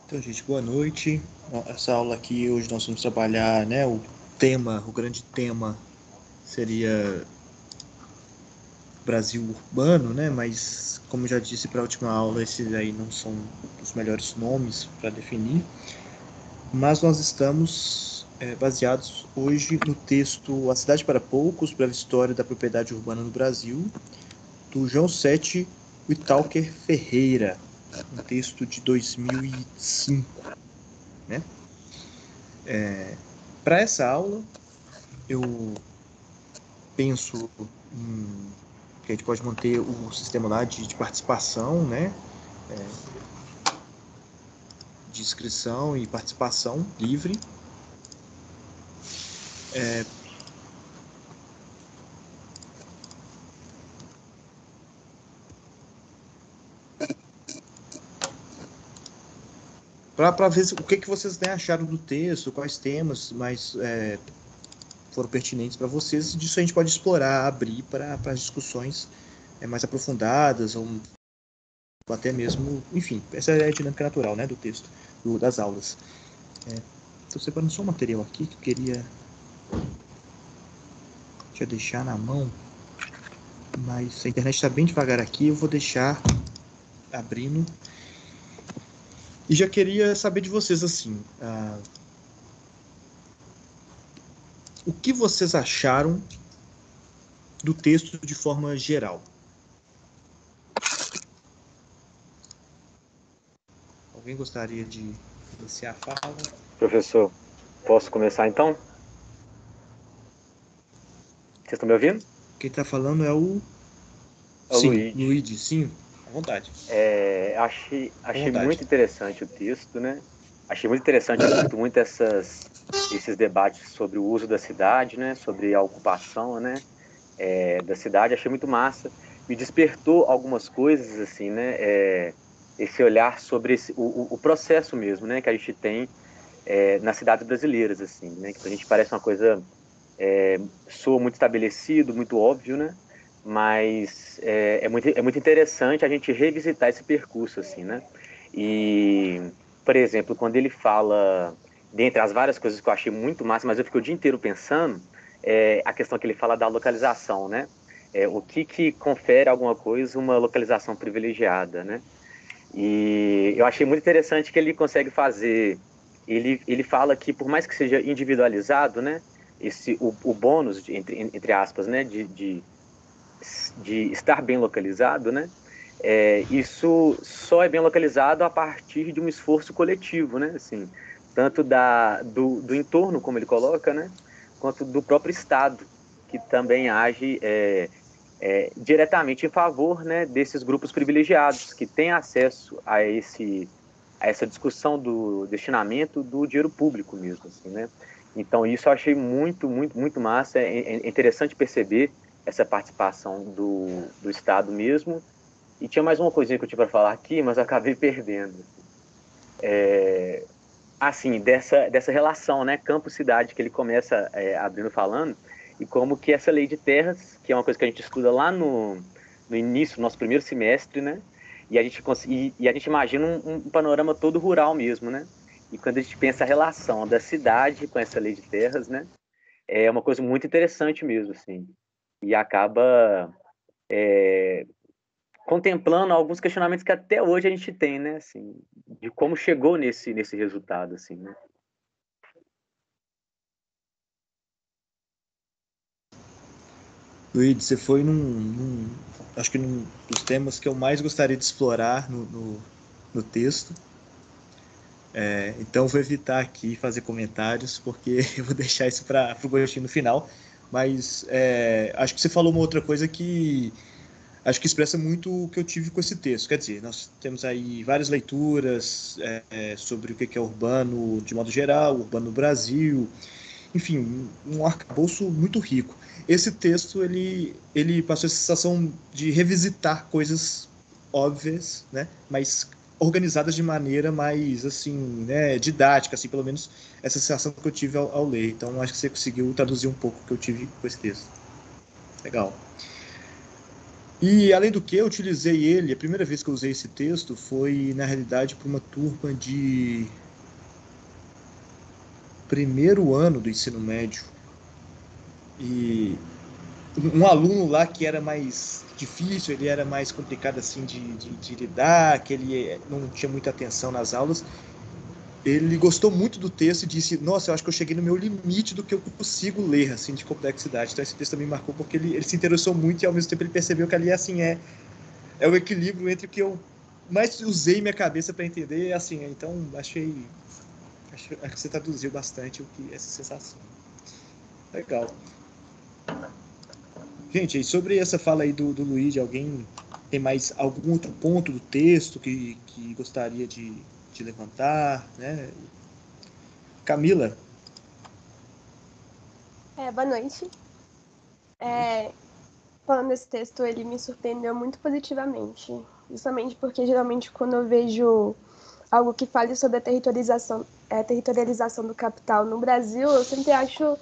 Então, gente, boa noite. Essa aula aqui, hoje nós vamos trabalhar, né, o grande tema seria Brasil urbano, né, mas como eu já disse para a última aula, esses aí não são os melhores nomes para definir, mas nós estamos baseados hoje no texto A Cidade para Poucos, Breve História da Propriedade Urbana no Brasil, do João Sete Whittaker Ferreira, um texto de 2005, né? Para essa aula, eu penso que a gente pode manter o sistema lá de participação, né? De inscrição e participação livre. Para ver o que vocês, né, acharam do texto, quais temas mais foram pertinentes para vocês. Disso a gente pode explorar, abrir para as discussões mais aprofundadas, ou até mesmo, enfim, essa é a dinâmica natural, né, do texto, das aulas. Estou separando só um material aqui que eu queria já deixar na mão, mas a internet está bem devagar aqui, eu vou deixar abrindo. E já queria saber de vocês, assim, o que vocês acharam do texto de forma geral? Alguém gostaria de iniciar a fala? Professor, posso começar então? Vocês estão me ouvindo? Quem está falando é o... É o Sim, Luigi. Luigi, sim, à vontade. À Achei vontade. muito interessante o texto, né? Achei muito interessante, eu curto muito esses debates sobre o uso da cidade, né? Sobre a ocupação, né? Da cidade, achei muito massa. Me despertou algumas coisas, assim, né? Esse olhar sobre o processo mesmo, né? Que a gente tem nas cidades brasileiras, assim, né? Que pra gente parece uma coisa soa muito estabelecido, muito óbvio, né? Mas é muito interessante a gente revisitar esse percurso, assim, né? E, por exemplo, quando ele fala, dentre as várias coisas que eu achei muito massa, mas eu fiquei o dia inteiro pensando, a questão que ele fala da localização, né? O que confere a alguma coisa uma localização privilegiada, né? E eu achei muito interessante que ele consegue fazer. Ele fala que, por mais que seja individualizado, né? O bônus, entre aspas, né? De estar bem localizado, né? Isso só é bem localizado a partir de um esforço coletivo, né? Assim, tanto do entorno, como ele coloca, né? Quanto do próprio Estado, que também age diretamente em favor, né, desses grupos privilegiados que têm acesso a essa discussão do destinamento do dinheiro público mesmo, assim, né? Então isso eu achei muito massa. É interessante perceber essa participação do Estado mesmo. E tinha mais uma coisinha que eu tinha para falar aqui, mas eu acabei perdendo. Assim, dessa relação, né, campo-cidade, que ele começa abrindo falando, e como que essa lei de terras, que é uma coisa que a gente estuda lá no início, nosso primeiro semestre, né, e a gente imagina um panorama todo rural mesmo, né, e quando a gente pensa a relação da cidade com essa lei de terras, né, é uma coisa muito interessante mesmo, assim, e acaba contemplando alguns questionamentos que até hoje a gente tem, né, assim, de como chegou nesse resultado, assim, né. Luigi, você foi acho que num dos temas que eu mais gostaria de explorar no texto. Então vou evitar aqui fazer comentários, porque eu vou deixar isso para o gostinho no final. Mas acho que você falou uma outra coisa que acho que expressa muito o que eu tive com esse texto. Quer dizer, nós temos aí várias leituras sobre o que é urbano de modo geral, urbano no Brasil, enfim, um arcabouço muito rico. Esse texto, ele passou essa sensação de revisitar coisas óbvias, né, mas organizadas de maneira mais, assim, né, didática, assim, pelo menos essa sensação que eu tive ao ler. Então, acho que você conseguiu traduzir um pouco o que eu tive com esse texto. Legal. E, além do que, eu utilizei ele, a primeira vez que eu usei esse texto foi, na realidade, para uma turma de primeiro ano do ensino médio. E um aluno lá que era mais difícil, ele era mais complicado assim de lidar, que ele não tinha muita atenção nas aulas, ele gostou muito do texto e disse, nossa, eu acho que eu cheguei no meu limite do que eu consigo ler, assim, de complexidade. Então esse texto também marcou porque ele se interessou muito e ao mesmo tempo ele percebeu que ali, assim, é o equilíbrio entre o que eu mais usei minha cabeça para entender, assim, então acho que você traduziu bastante o que essa sensação. Legal. Gente, e sobre essa fala aí do Luigi, alguém tem mais algum outro ponto do texto que gostaria de levantar, né? Camila? Boa noite. Falando desse texto, ele me surpreendeu muito positivamente, justamente porque geralmente quando eu vejo algo que fale sobre a territorialização do capital no Brasil, eu sempre acho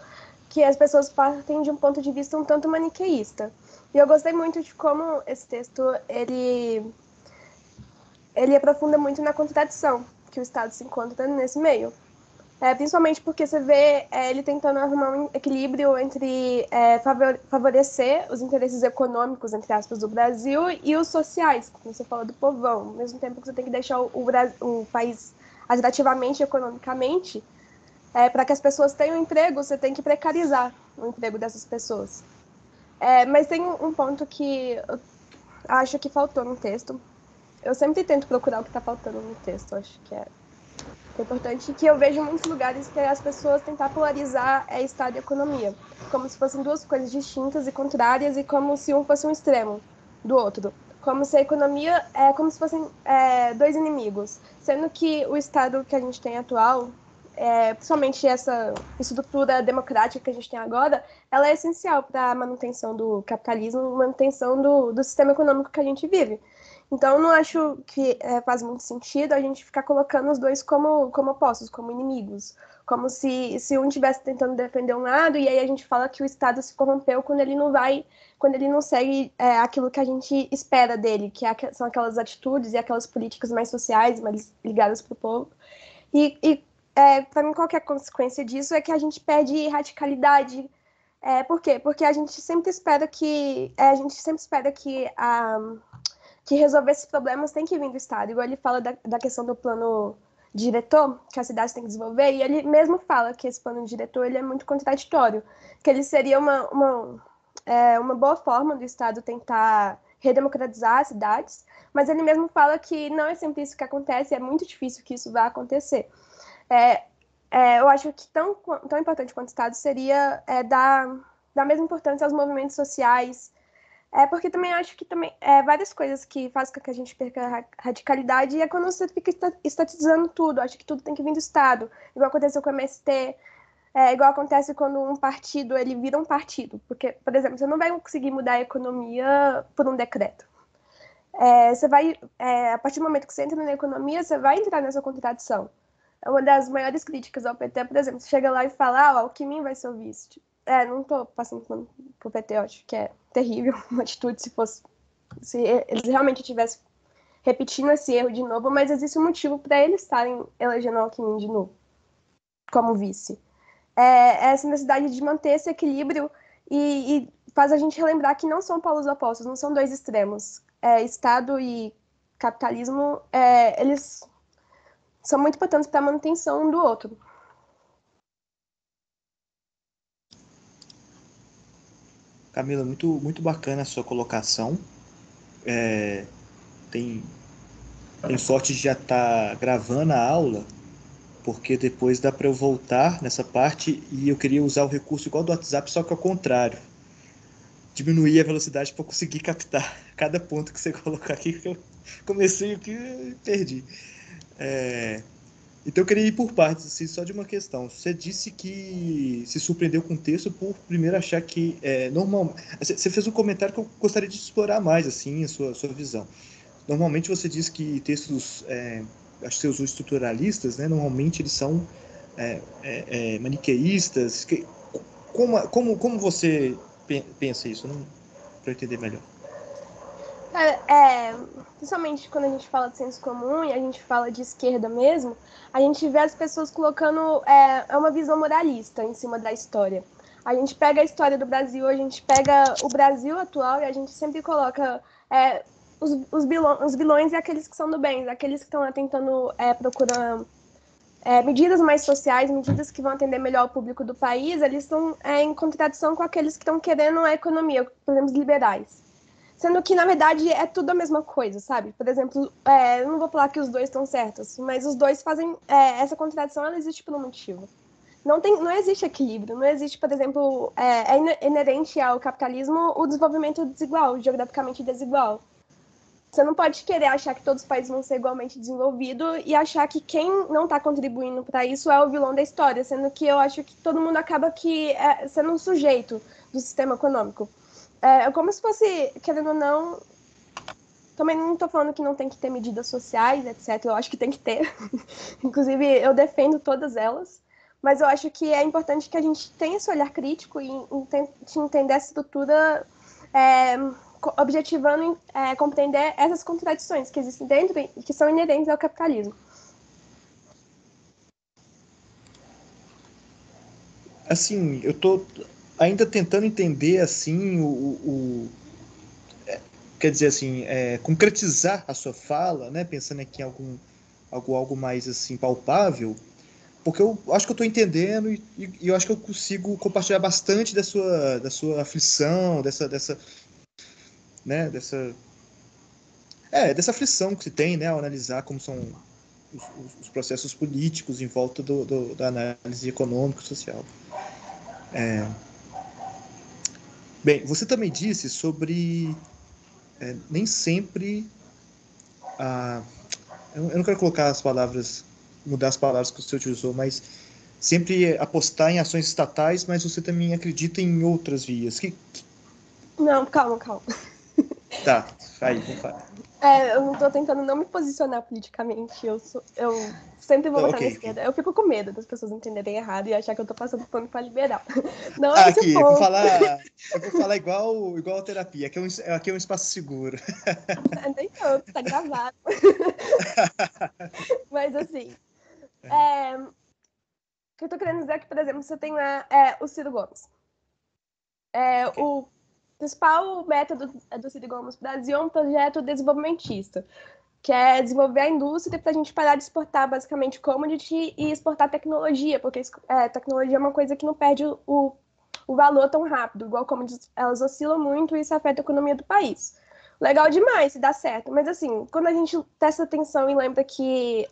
que as pessoas partem de um ponto de vista um tanto maniqueísta. E eu gostei muito de como esse texto ele aprofunda muito na contradição que o Estado se encontra nesse meio. Principalmente porque você vê ele tentando arrumar um equilíbrio entre favorecer os interesses econômicos, entre aspas, do Brasil e os sociais, como você falou do povão, ao mesmo tempo que você tem que deixar o país atrativamente economicamente, para que as pessoas tenham emprego, você tem que precarizar o emprego dessas pessoas. Mas tem um ponto que eu acho que faltou no texto. Eu sempre tento procurar o que está faltando no texto, acho que é importante, que eu vejo em muitos lugares que as pessoas tentar polarizar Estado e economia, como se fossem duas coisas distintas e contrárias e como se um fosse um extremo do outro. Como se a economia como se fossem dois inimigos, sendo que o Estado que a gente tem atual, principalmente essa estrutura democrática que a gente tem agora, ela é essencial para a manutenção do capitalismo, manutenção do sistema econômico que a gente vive. Então, não acho que faz muito sentido a gente ficar colocando os dois como opostos, como inimigos. Como se um estivesse tentando defender um lado e aí a gente fala que o Estado se corrompeu quando ele não segue aquilo que a gente espera dele, que são aquelas atitudes e aquelas políticas mais sociais, mais ligadas para o povo. Para mim, qualquer consequência disso é que a gente perde radicalidade. Por quê? Porque a gente sempre espera que resolver esses problemas tem que vir do Estado. Igual ele fala da questão do plano diretor, que a cidade tem que desenvolver, e ele mesmo fala que esse plano diretor ele é muito contraditório, que ele seria uma boa forma do Estado tentar redemocratizar as cidades, mas ele mesmo fala que não é sempre isso que acontece, é muito difícil que isso vá acontecer. Eu acho que tão importante quanto o Estado seria dar a mesma importância aos movimentos sociais, porque também acho que várias coisas que fazem com que a gente perca a radicalidade é quando você fica estatizando tudo. Acho que tudo tem que vir do Estado. Igual aconteceu com o MST, igual acontece quando um partido ele vira um partido. Porque, por exemplo, você não vai conseguir mudar a economia por um decreto. A partir do momento que você entra na economia, você vai entrar nessa contradição. Uma das maiores críticas ao PT, por exemplo, você chega lá e fala, o Alckmin vai ser o vice. Não estou passando pro PT, eu acho que é terrível uma atitude se eles realmente estivessem repetindo esse erro de novo, mas existe um motivo para eles estarem elegendo o Alckmin de novo como vice. Essa necessidade de manter esse equilíbrio e faz a gente relembrar que não são polos opostos, não são dois extremos. Estado e capitalismo, eles são muito importantes para a manutenção um do outro. Camila, muito, muito bacana a sua colocação. Tem sorte de já estar gravando a aula, porque depois dá para eu voltar nessa parte e eu queria usar o recurso igual do WhatsApp, só que ao contrário. Diminuir a velocidade para conseguir captar cada ponto que você colocar aqui, que eu comecei aqui e perdi. Então eu queria ir por partes, assim, só de uma questão. Você disse que se surpreendeu com o texto por primeiro achar que normal. Você fez um comentário que eu gostaria de explorar mais, assim, a sua visão. Normalmente você diz que textos, acho que você usou estruturalistas, né? Normalmente eles são maniqueístas. Como você pensa isso? Para eu entender melhor. Principalmente quando a gente fala de senso comum e a gente fala de esquerda mesmo, a gente vê as pessoas colocando uma visão moralista em cima da história. A gente pega a história do Brasil, a gente pega o Brasil atual e a gente sempre coloca os vilões e aqueles que são do bem, aqueles que estão tentando procurar medidas mais sociais, medidas que vão atender melhor o público do país, eles estão em contradição com aqueles que estão querendo a economia, por exemplo, os liberais. Sendo que, na verdade, é tudo a mesma coisa, sabe? Por exemplo, eu não vou falar que os dois estão certos, mas os dois fazem... essa contradição, ela existe por um motivo. Não existe equilíbrio, não existe, por exemplo... É inerente ao capitalismo o desenvolvimento desigual, geograficamente desigual. Você não pode querer achar que todos os países vão ser igualmente desenvolvidos e achar que quem não está contribuindo para isso é o vilão da história, sendo que eu acho que todo mundo acaba sendo um sujeito do sistema econômico. É como se fosse, querendo ou não, também não estou falando que não tem que ter medidas sociais, etc. Eu acho que tem que ter. Inclusive, eu defendo todas elas. Mas eu acho que é importante que a gente tenha esse olhar crítico e entender essa estrutura, objetivando compreender essas contradições que existem dentro e que são inerentes ao capitalismo. Assim, eu estou ainda tentando entender assim quer dizer assim, concretizar a sua fala, né? Pensando aqui em algo mais assim palpável, porque eu acho que eu estou entendendo e eu acho que eu consigo compartilhar bastante da sua aflição, né? Dessa aflição que se tem, né? Ao analisar como são os processos políticos em volta da análise econômica e social. Bem, você também disse sobre nem sempre eu não quero colocar as palavras, mudar as palavras que você utilizou, mas sempre apostar em ações estatais, mas você também acredita em outras vias. Não, calma. Tá, aí, vamos falar. Eu não tô tentando não me posicionar politicamente. Eu sempre vou votar na esquerda. Eu fico com medo das pessoas entenderem errado e achar que eu tô passando pano pra liberal. Não é esse Aqui, ponto. eu vou falar igual a terapia. Aqui é um espaço seguro. Nem tanto, tá gravado. Mas assim, o que eu tô querendo dizer é que, por exemplo, você tem lá o Ciro Gomes. Okay. O principal método do Ciro Gomes Brasil é um projeto desenvolvimentista, que é desenvolver a indústria para a gente parar de exportar basicamente commodity e exportar tecnologia, porque tecnologia é uma coisa que não perde o valor tão rápido, igual commodities, elas oscilam muito e isso afeta a economia do país. Legal demais se dá certo, mas assim, quando a gente presta atenção e lembra que,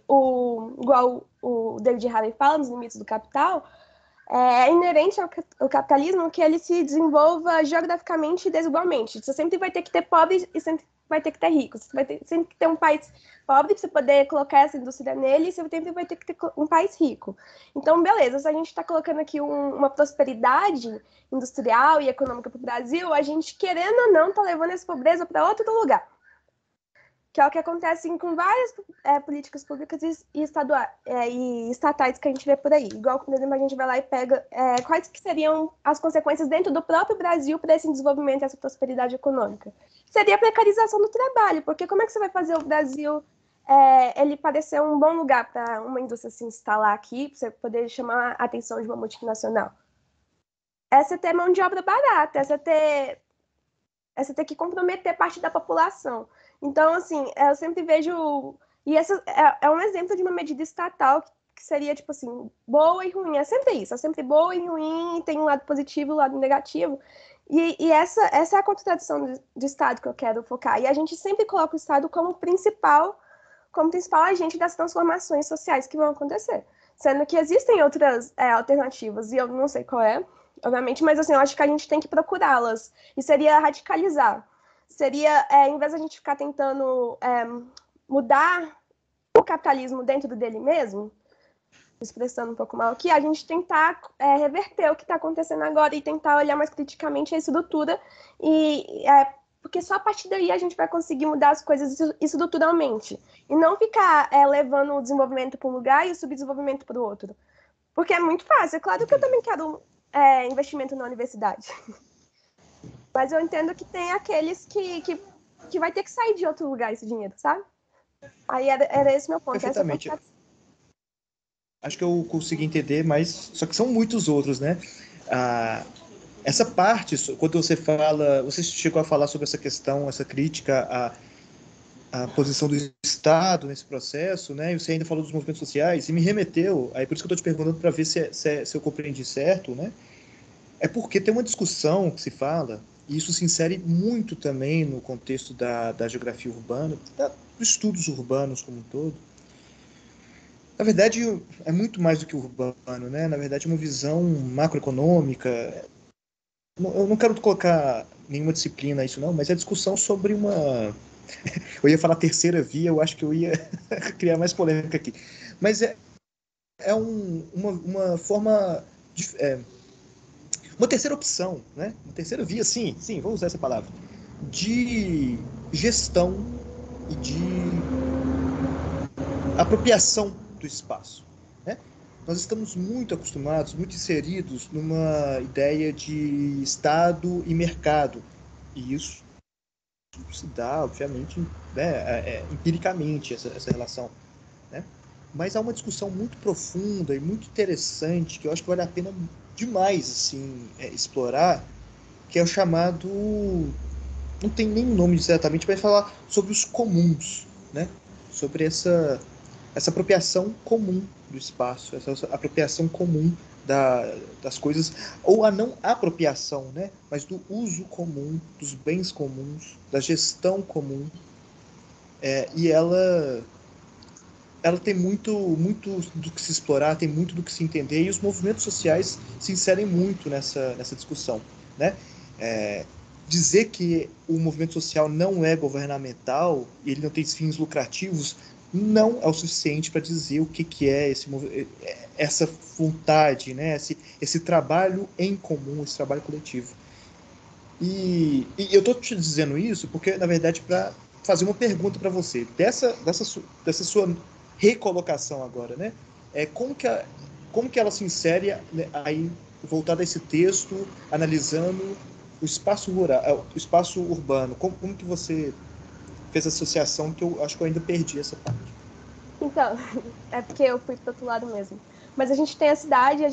igual o David Harvey fala nos Limites do Capital, é inerente ao capitalismo que ele se desenvolva geograficamente e desigualmente. Você sempre vai ter que ter pobres e sempre vai ter que ter ricos. Você vai ter sempre que ter um país pobre para você poder colocar essa indústria nele e você sempre vai ter que ter um país rico. Então, beleza, se a gente está colocando aqui uma prosperidade industrial e econômica para o Brasil, a gente, querendo ou não, está levando essa pobreza para outro lugar. Que é o que acontece com várias políticas públicas e estatais que a gente vê por aí. Igual, por exemplo, a gente vai lá e pega quais que seriam as consequências dentro do próprio Brasil para esse desenvolvimento e essa prosperidade econômica. Seria a precarização do trabalho, porque como é que você vai fazer o Brasil ele parecer um bom lugar para uma indústria se instalar aqui, para você poder chamar a atenção de uma multinacional? Essa é ter mão de obra barata, essa é ter que comprometer parte da população. Então, assim, eu sempre vejo... E essa é um exemplo de uma medida estatal que seria, tipo assim, boa e ruim. É sempre isso, é sempre boa e ruim, tem um lado positivo e um lado negativo. E essa é a contradição do Estado que eu quero focar. E a gente sempre coloca o Estado como principal agente das transformações sociais que vão acontecer. Sendo que existem outras alternativas, e eu não sei qual é, obviamente, mas assim, eu acho que a gente tem que procurá-las. E seria radicalizar. Seria, em vez de a gente ficar tentando mudar o capitalismo dentro dele mesmo, expressando um pouco mal aqui, a gente tentar reverter o que está acontecendo agora e tentar olhar mais criticamente a estrutura, porque só a partir daí a gente vai conseguir mudar as coisas estruturalmente. E não ficar levando o desenvolvimento para um lugar e o subdesenvolvimento para o outro. Porque é muito fácil. É claro que eu também quero investimento na universidade. Mas eu entendo que tem aqueles que que vai ter que sair de outro lugar esse dinheiro, sabe? Aí era esse meu ponto. Perfeitamente. Acho que eu consegui entender, mas só que são muitos outros, né? Essa parte, quando você chegou a falar sobre essa questão, essa crítica à posição do Estado nesse processo, né? E você ainda falou dos movimentos sociais e me remeteu, aí por isso que eu estou te perguntando para ver se eu compreendi certo, né? É porque tem uma discussão que se fala, e isso se insere muito também no contexto da geografia urbana, dos estudos urbanos como um todo. Na verdade, é muito mais do que urbano, né? Na verdade, é uma visão macroeconômica. Eu não quero colocar nenhuma disciplina isso não, mas é discussão sobre uma... Eu ia falar terceira via, eu acho que eu ia criar mais polêmica aqui. Mas uma forma... uma terceira opção, né? Uma terceira via, sim, vou usar essa palavra, de gestão e de apropriação do espaço, né? Nós estamos muito acostumados, muito inseridos numa ideia de Estado e mercado, e isso se dá, obviamente, né, empiricamente, essa relação, né? Mas há uma discussão muito profunda e muito interessante, que eu acho que vale a pena demais assim, explorar, que é o chamado, não tem nem nome exatamente, mas falar sobre os comuns, né? Sobre essa apropriação comum do espaço, essa apropriação comum das coisas, ou a não apropriação, né? Mas do uso comum, dos bens comuns, da gestão comum. E ela tem muito do que se explorar, tem muito do que se entender, e os movimentos sociais se inserem muito nessa discussão, né? Dizer que o movimento social não é governamental e ele não tem fins lucrativos não é o suficiente para dizer o que é essa vontade, né? Esse trabalho em comum, esse trabalho coletivo. E eu estou te dizendo isso porque, na verdade, para fazer uma pergunta para você, dessa sua recolocação agora, né? Como que ela se insere, né, aí, voltada a esse texto, analisando o espaço rural, o espaço urbano? Como que você fez a associação, que eu acho que eu ainda perdi essa parte? Então, é porque eu fui pro outro lado mesmo. Mas a gente tem a cidade,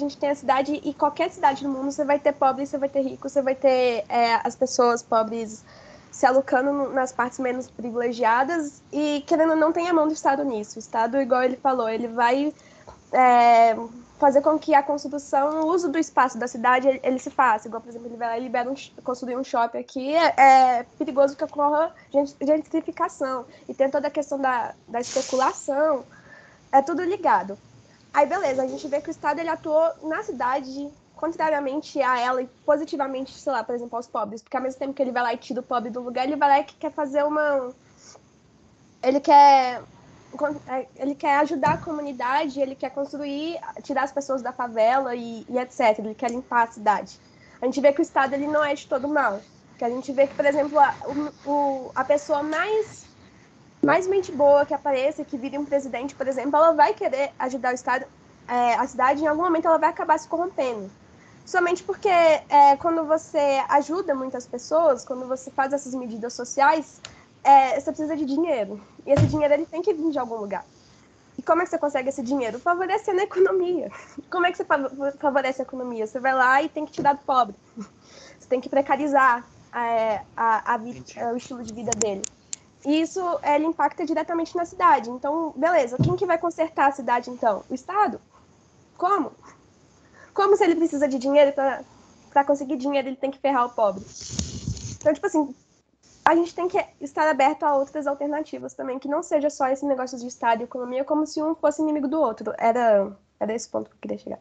e qualquer cidade no mundo você vai ter pobre, você vai ter rico, você vai ter as pessoas pobres se alocando nas partes menos privilegiadas e, querendo ou não, tem a mão do Estado nisso. O Estado, igual ele falou, ele vai fazer com que a construção, o uso do espaço da cidade, ele se faça. Igual, por exemplo, ele vai lá e libera construir um shopping aqui, é perigoso que ocorra gentrificação. E tem toda a questão da especulação, é tudo ligado. Aí, beleza, a gente vê que o Estado ele atuou na cidade, contrariamente a ela, e positivamente, sei lá, por exemplo, aos pobres. Porque ao mesmo tempo que ele vai lá e tira o pobre do lugar, ele vai lá e quer fazer Ele quer ajudar a comunidade, ele quer construir, tirar as pessoas da favela e etc. Ele quer limpar a cidade. A gente vê que o Estado ele não é de todo mal. Que a gente vê que, por exemplo, a pessoa mais mente boa que apareça, que vire um presidente, por exemplo, ela vai querer ajudar o Estado, a cidade, em algum momento ela vai acabar se corrompendo. Somente porque quando você ajuda muitas pessoas, quando você faz essas medidas sociais, você precisa de dinheiro. E esse dinheiro ele tem que vir de algum lugar. E como é que você consegue esse dinheiro? Favorecendo a economia. Como é que você favorece a economia? Você vai lá e tem que tirar do pobre. Você tem que precarizar o estilo de vida dele. E isso ele impacta diretamente na cidade. Então, beleza, quem que vai consertar a cidade, então? O Estado? Como? Como se ele precisa de dinheiro para conseguir dinheiro, ele tem que ferrar o pobre? Então, tipo assim, a gente tem que estar aberto a outras alternativas também, que não seja só esse negócio de Estado e economia, como se um fosse inimigo do outro. Era esse ponto que eu queria chegar.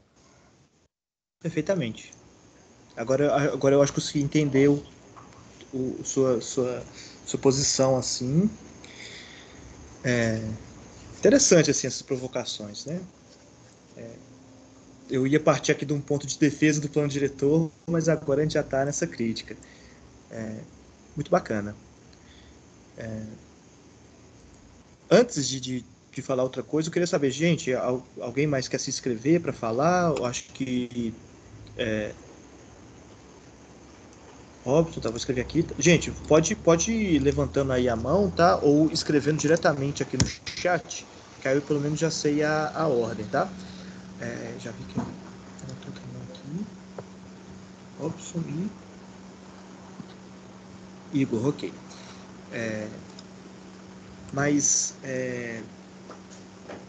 Perfeitamente. Agora eu acho que você entendeu sua posição, assim. Interessante, assim, essas provocações, né? Eu ia partir aqui de um ponto de defesa do plano diretor, mas agora a gente já está nessa crítica. Muito bacana. Antes de falar outra coisa, eu queria saber, gente, alguém mais quer se inscrever para falar? Eu acho que Óbvio, tá, vou escrever aqui. Gente, pode ir levantando aí a mão, tá? Ou escrevendo diretamente aqui no chat, que aí eu pelo menos já sei a ordem, tá? Já vi que levantou a mão aqui. Robson e Igor, ok.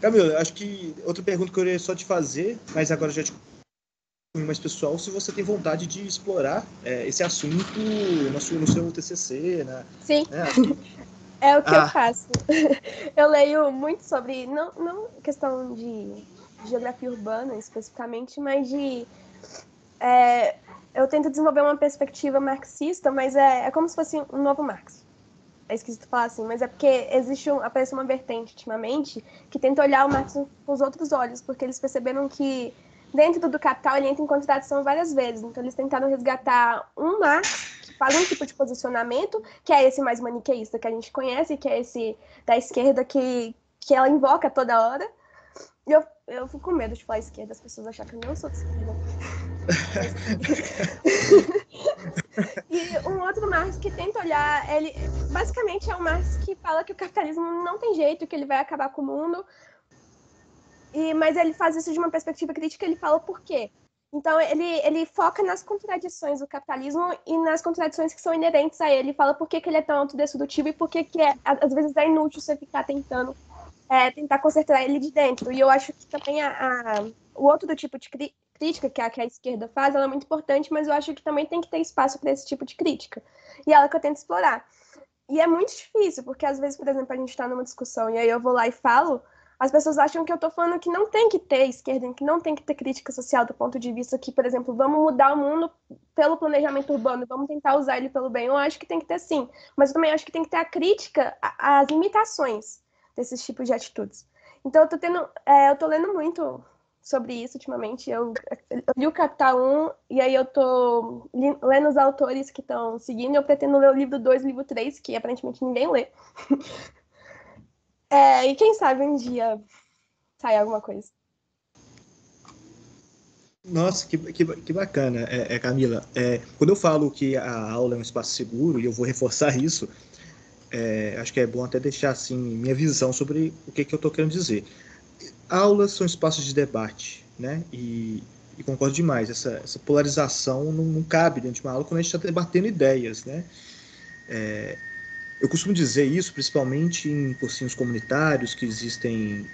Camila, acho que outra pergunta que eu queria só te fazer, mas agora já te mais pessoal, se você tem vontade de explorar esse assunto no seu TCC, né? Sim, Acho que... é o que eu faço. Eu leio muito sobre, não questão de geografia urbana especificamente, mas eu tento desenvolver uma perspectiva marxista, mas é como se fosse um novo Marx. É esquisito falar assim, mas é porque aparece uma vertente ultimamente que tenta olhar o Marx com os outros olhos, porque eles perceberam que dentro do Capital ele entra em contradição várias vezes. Então eles tentaram resgatar um Marx que faz um tipo de posicionamento, que é esse mais maniqueísta que a gente conhece, que é esse da esquerda que ela invoca toda hora. E eu fico com medo de falar esquerda, as pessoas acham que eu não sou de esquerda. E um outro Marx que tenta olhar, ele basicamente é um Marx que fala que o capitalismo não tem jeito, que ele vai acabar com o mundo, mas ele faz isso de uma perspectiva crítica, ele fala o porquê. Então ele foca nas contradições do capitalismo e nas contradições que são inerentes a ele, fala por que ele é tão autodestrutivo e por que às vezes é inútil você ficar tentando tentar consertar ele de dentro. E eu acho que também o outro tipo de crítica que a esquerda faz, ela é muito importante, mas eu acho que também tem que ter espaço para esse tipo de crítica. E é ela que eu tento explorar. E é muito difícil, porque às vezes, por exemplo, a gente está numa discussão e aí eu vou lá e falo, as pessoas acham que eu estou falando que não tem que ter esquerda, que não tem que ter crítica social do ponto de vista que, por exemplo, vamos mudar o mundo pelo planejamento urbano, vamos tentar usar ele pelo bem. Eu acho que tem que ter sim, mas eu também acho que tem que ter a crítica às limitações desses tipos de atitudes. Então, eu tô lendo muito sobre isso ultimamente. Eu li o Capital 1 e aí eu tô lendo os autores que estão seguindo. Eu pretendo ler o livro 2 e o livro 3, que aparentemente ninguém lê. E quem sabe um dia sai alguma coisa. Nossa, que bacana, Camila. Quando eu falo que a aula é um espaço seguro, e eu vou reforçar isso, acho que é bom até deixar assim minha visão sobre o que eu estou querendo dizer. Aulas são espaços de debate, né? E concordo demais, essa polarização não cabe dentro de uma aula quando a gente está debatendo ideias, né? Eu costumo dizer isso, principalmente em cursinhos comunitários, que existem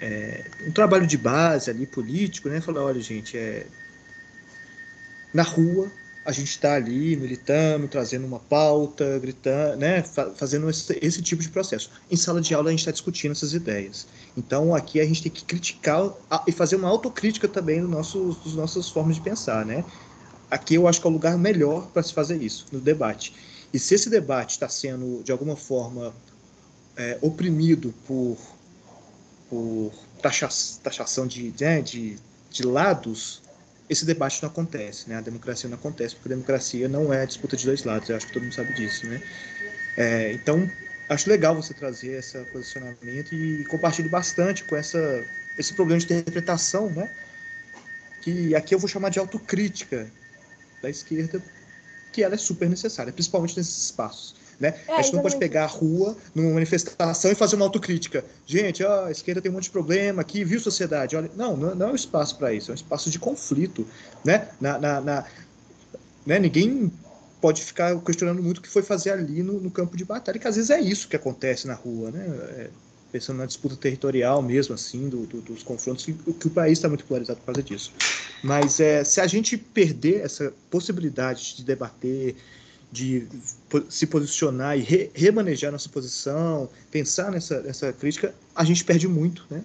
um trabalho de base ali, político, né? Falar, olha, gente, na rua a gente está ali militando, trazendo uma pauta, gritando, né? Fazendo esse tipo de processo. Em sala de aula a gente está discutindo essas ideias. Então aqui a gente tem que criticar e fazer uma autocrítica também das nossas formas de pensar, né? Aqui eu acho que é o lugar melhor para se fazer isso, no debate. E se esse debate está sendo, de alguma forma, oprimido por taxação de lados, esse debate não acontece, né? A democracia não acontece, porque a democracia não é disputa de dois lados, eu acho que todo mundo sabe disso, né? Então, acho legal você trazer esse posicionamento e compartilho bastante com esse problema de interpretação, né? Que aqui eu vou chamar de autocrítica da esquerda, que ela é super necessária, principalmente nesses espaços. Né? A gente não pode pegar a rua numa manifestação e fazer uma autocrítica. Gente, a esquerda tem um monte de problema aqui, viu, sociedade? Olha, não é um espaço para isso, é um espaço de conflito. Né? Né? Ninguém pode ficar questionando muito o que foi fazer ali no campo de batalha, que às vezes é isso que acontece na rua, né? Pensando na disputa territorial mesmo, assim, dos confrontos, que o país está muito polarizado por causa disso. Mas se a gente perder essa possibilidade de debater, de se posicionar e remanejar nossa posição, pensar nessa crítica, a gente perde muito, né?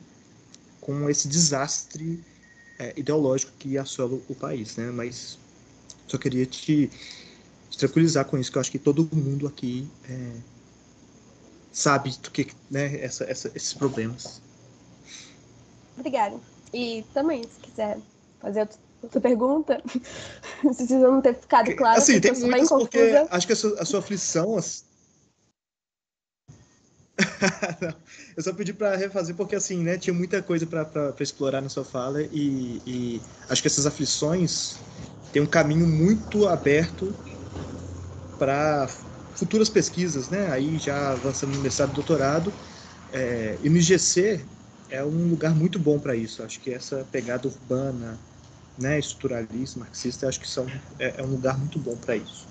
Com esse desastre ideológico que assola o país, né? Mas só queria te tranquilizar com isso, que eu acho que todo mundo aqui sabe do que, né, esses problemas. Obrigada. E também, se quiser fazer outra pergunta, se não ter ficado claro, assim, tem muitas, porque acho que a sua aflição... Eu só pedi para refazer porque, assim, né, tinha muita coisa para explorar na sua fala e acho que essas aflições têm um caminho muito aberto para futuras pesquisas, né? Aí já avançando no mestrado e doutorado. E no IGC é um lugar muito bom para isso. Acho que essa pegada urbana, né, estruturalista, marxista, acho que é um lugar muito bom para isso.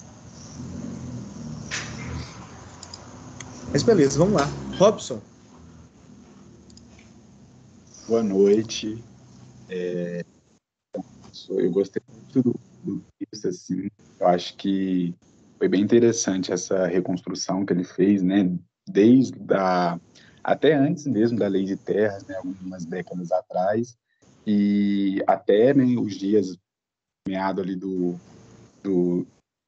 Mas beleza, vamos lá. Robson. Boa noite. Eu gostei muito do texto, assim. Eu acho que foi bem interessante essa reconstrução que ele fez, né? Até antes mesmo da Lei de Terras, né? Algumas décadas atrás, e até, né, os dias meado ali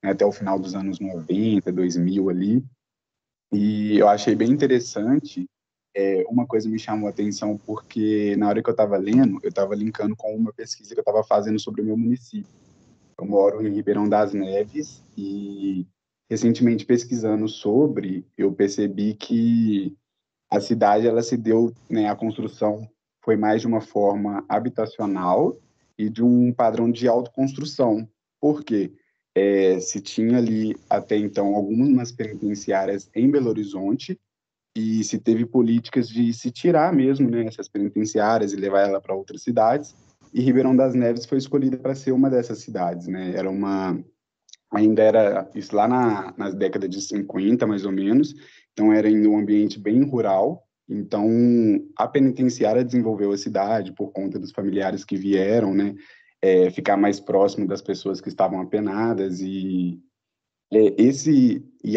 né, até o final dos anos 90, 2000 ali. E eu achei bem interessante. Uma coisa me chamou a atenção porque na hora que eu estava lendo, eu estava linkando com uma pesquisa que eu estava fazendo sobre o meu município. Eu moro em Ribeirão das Neves e recentemente pesquisando sobre, eu percebi que a cidade ela se deu, né, a construção foi mais de uma forma habitacional e de um padrão de autoconstrução. Por quê? Se tinha ali até então algumas penitenciárias em Belo Horizonte e se teve políticas de se tirar mesmo, né, essas penitenciárias e levar ela para outras cidades. E Ribeirão das Neves foi escolhida para ser uma dessas cidades, né? Ainda era isso lá nas décadas de 50, mais ou menos. Então era em um ambiente bem rural. Então a penitenciária desenvolveu a cidade por conta dos familiares que vieram, né? Ficar mais próximo das pessoas que estavam apenadas e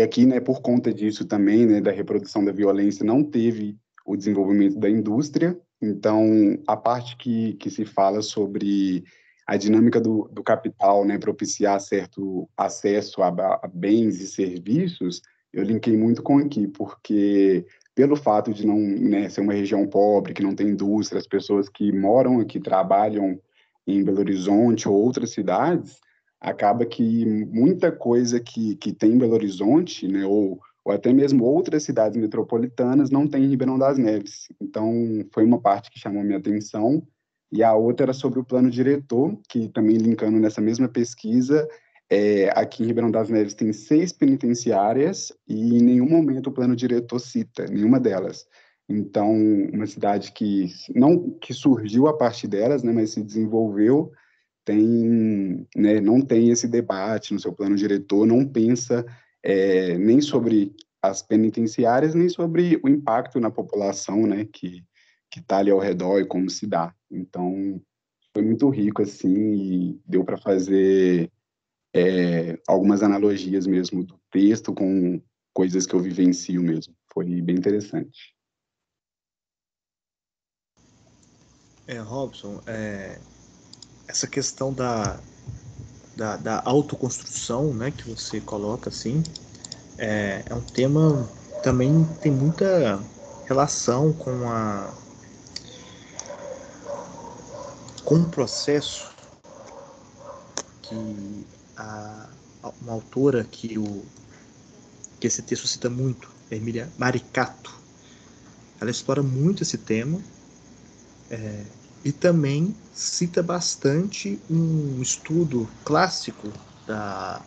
aqui, né, por conta disso também, né, da reprodução da violência, não teve o desenvolvimento da indústria. Então, a parte que se fala sobre a dinâmica do capital, né, propiciar certo acesso a bens e serviços, eu linkei muito com aqui, porque pelo fato de não, né, ser uma região pobre, que não tem indústria, as pessoas que moram aqui, trabalham em Belo Horizonte ou outras cidades, acaba que muita coisa que tem em Belo Horizonte, né, ou até mesmo outras cidades metropolitanas, não tem em Ribeirão das Neves. Então, foi uma parte que chamou minha atenção. E a outra era sobre o plano diretor, que também linkando nessa mesma pesquisa, aqui em Ribeirão das Neves tem 6 penitenciárias e em nenhum momento o plano diretor cita nenhuma delas. Então, uma cidade que não que surgiu a partir delas, né, mas se desenvolveu né, não tem esse debate no seu plano diretor, não pensa nem sobre as penitenciárias, nem sobre o impacto na população, né, que está ali ao redor e como se dá. Então, foi muito rico, assim, e deu para fazer algumas analogias mesmo do texto com coisas que eu vivencio mesmo. Foi bem interessante. Robson, essa questão da autoconstrução, né, que você coloca assim, é um tema também tem muita relação com um processo que uma autora que esse texto cita muito, Emília Maricato, ela explora muito esse tema e também cita bastante um estudo clássico da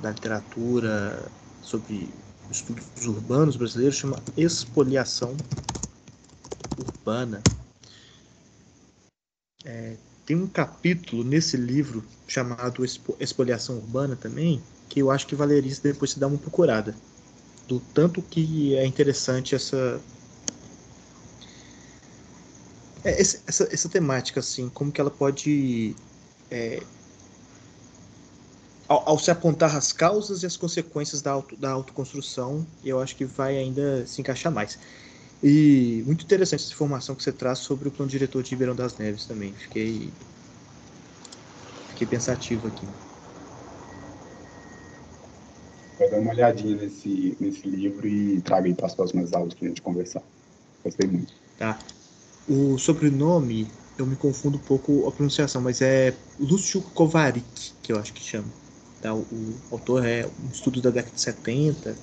literatura sobre estudos urbanos brasileiros, chama Expoliação Urbana. Tem um capítulo nesse livro chamado Expoliação Urbana também, que eu acho que valeria depois se dar uma procurada. Do tanto que é interessante essa temática, assim, como que ela pode, ao se apontar as causas e as consequências da autoconstrução, eu acho que vai ainda se encaixar mais. E muito interessante essa informação que você traz sobre o plano diretor de Ribeirão das Neves também. Fiquei pensativo aqui. Vou dar uma olhadinha nesse livro e trago aí para as próximas aulas para a gente conversar. Gostei muito. Tá. O sobrenome, eu me confundo um pouco a pronunciação, mas é Lúcio Kovarik, que eu acho que chama. Tá? O autor é um estudo da década de 70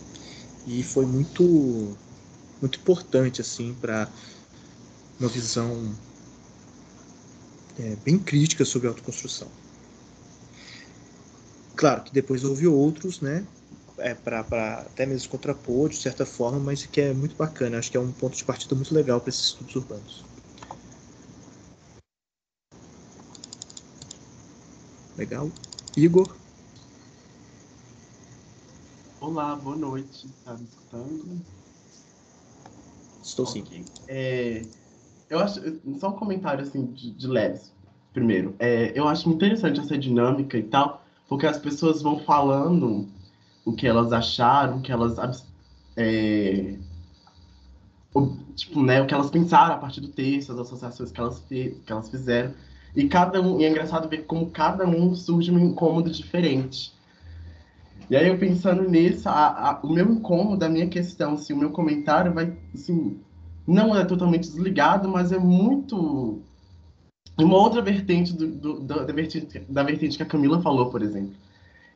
e foi muito importante assim, para uma visão bem crítica sobre a autoconstrução. claro que depois houve outros, né, para até mesmo contrapor de certa forma, mas que é muito bacana. Acho que é um ponto de partida muito legal para esses estudos urbanos. Legal. Igor? Olá, boa noite. Tá me escutando? Estou sim. Ok. Eu acho, só um comentário assim de leves. Primeiro, eu acho interessante essa dinâmica e tal, porque as pessoas vão falando o que elas acharam, o que elas tipo, né, o que elas pensaram a partir do texto, as associações que elas fizeram. E e é engraçado ver como cada um surge um incômodo diferente. E aí eu pensando nisso, o meu incômodo, a minha questão, assim, o meu comentário vai, assim, não é totalmente desligado, mas é muito uma outra vertente da vertente que a Camila falou, por exemplo.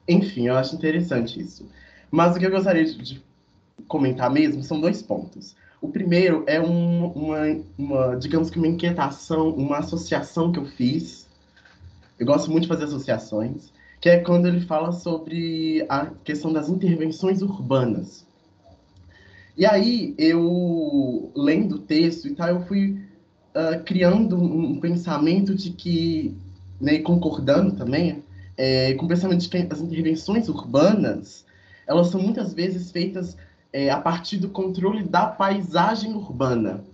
Enfim, eu acho interessante isso. Mas o que eu gostaria de comentar mesmo são dois pontos. O primeiro é digamos que uma inquietação, uma associação que eu fiz. Eu gosto muito de fazer associações, que é quando ele fala sobre a questão das intervenções urbanas. E aí, eu, lendo o texto e tal, eu fui criando um pensamento de que, né, e concordando também, com o pensamento de que as intervenções urbanas, elas são muitas vezes feitas a partir do controle da paisagem urbana.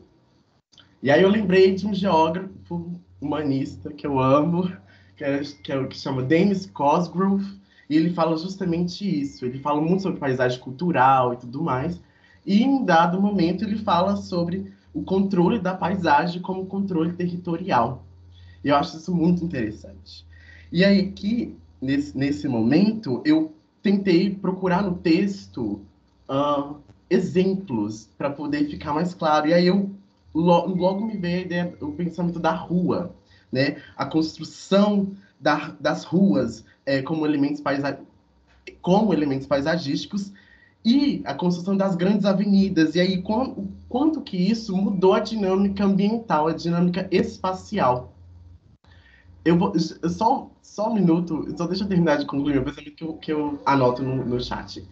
E aí eu lembrei de um geógrafo humanista que eu amo, que chama Dennis Cosgrove, e ele fala justamente isso. Ele fala muito sobre paisagem cultural e tudo mais. E em dado momento ele fala sobre o controle da paisagem como controle territorial. E eu acho isso muito interessante. E aí aqui, nesse momento, eu tentei procurar no texto exemplos para poder ficar mais claro. E aí eu logo me veio a ideia, o pensamento da rua, né? A construção das ruas como elementos paisagísticos e a construção das grandes avenidas. E aí, quanto que isso mudou a dinâmica ambiental, a dinâmica espacial. Eu vou. Só um minuto, só deixa eu terminar de concluir meu pensamento que eu anoto no chat.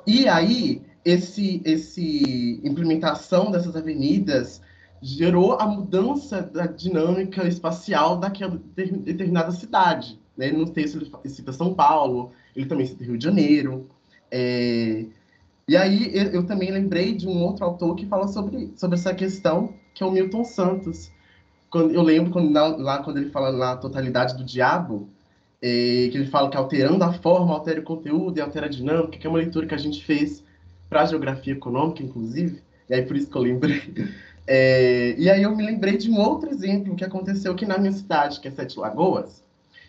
E aí, esse implementação dessas avenidas gerou a mudança da dinâmica espacial daquela determinada cidade. Né? No texto ele cita São Paulo, ele também cita Rio de Janeiro. E aí eu também lembrei de um outro autor que fala sobre essa questão, que é o Milton Santos. Eu lembro quando ele fala na Totalidade do Diabo, que ele fala que alterando a forma, altera o conteúdo e altera a dinâmica, que é uma leitura que a gente fez para a geografia econômica, inclusive, e aí por isso que eu lembrei. E aí eu me lembrei de um outro exemplo que aconteceu aqui na minha cidade, que é Sete Lagoas,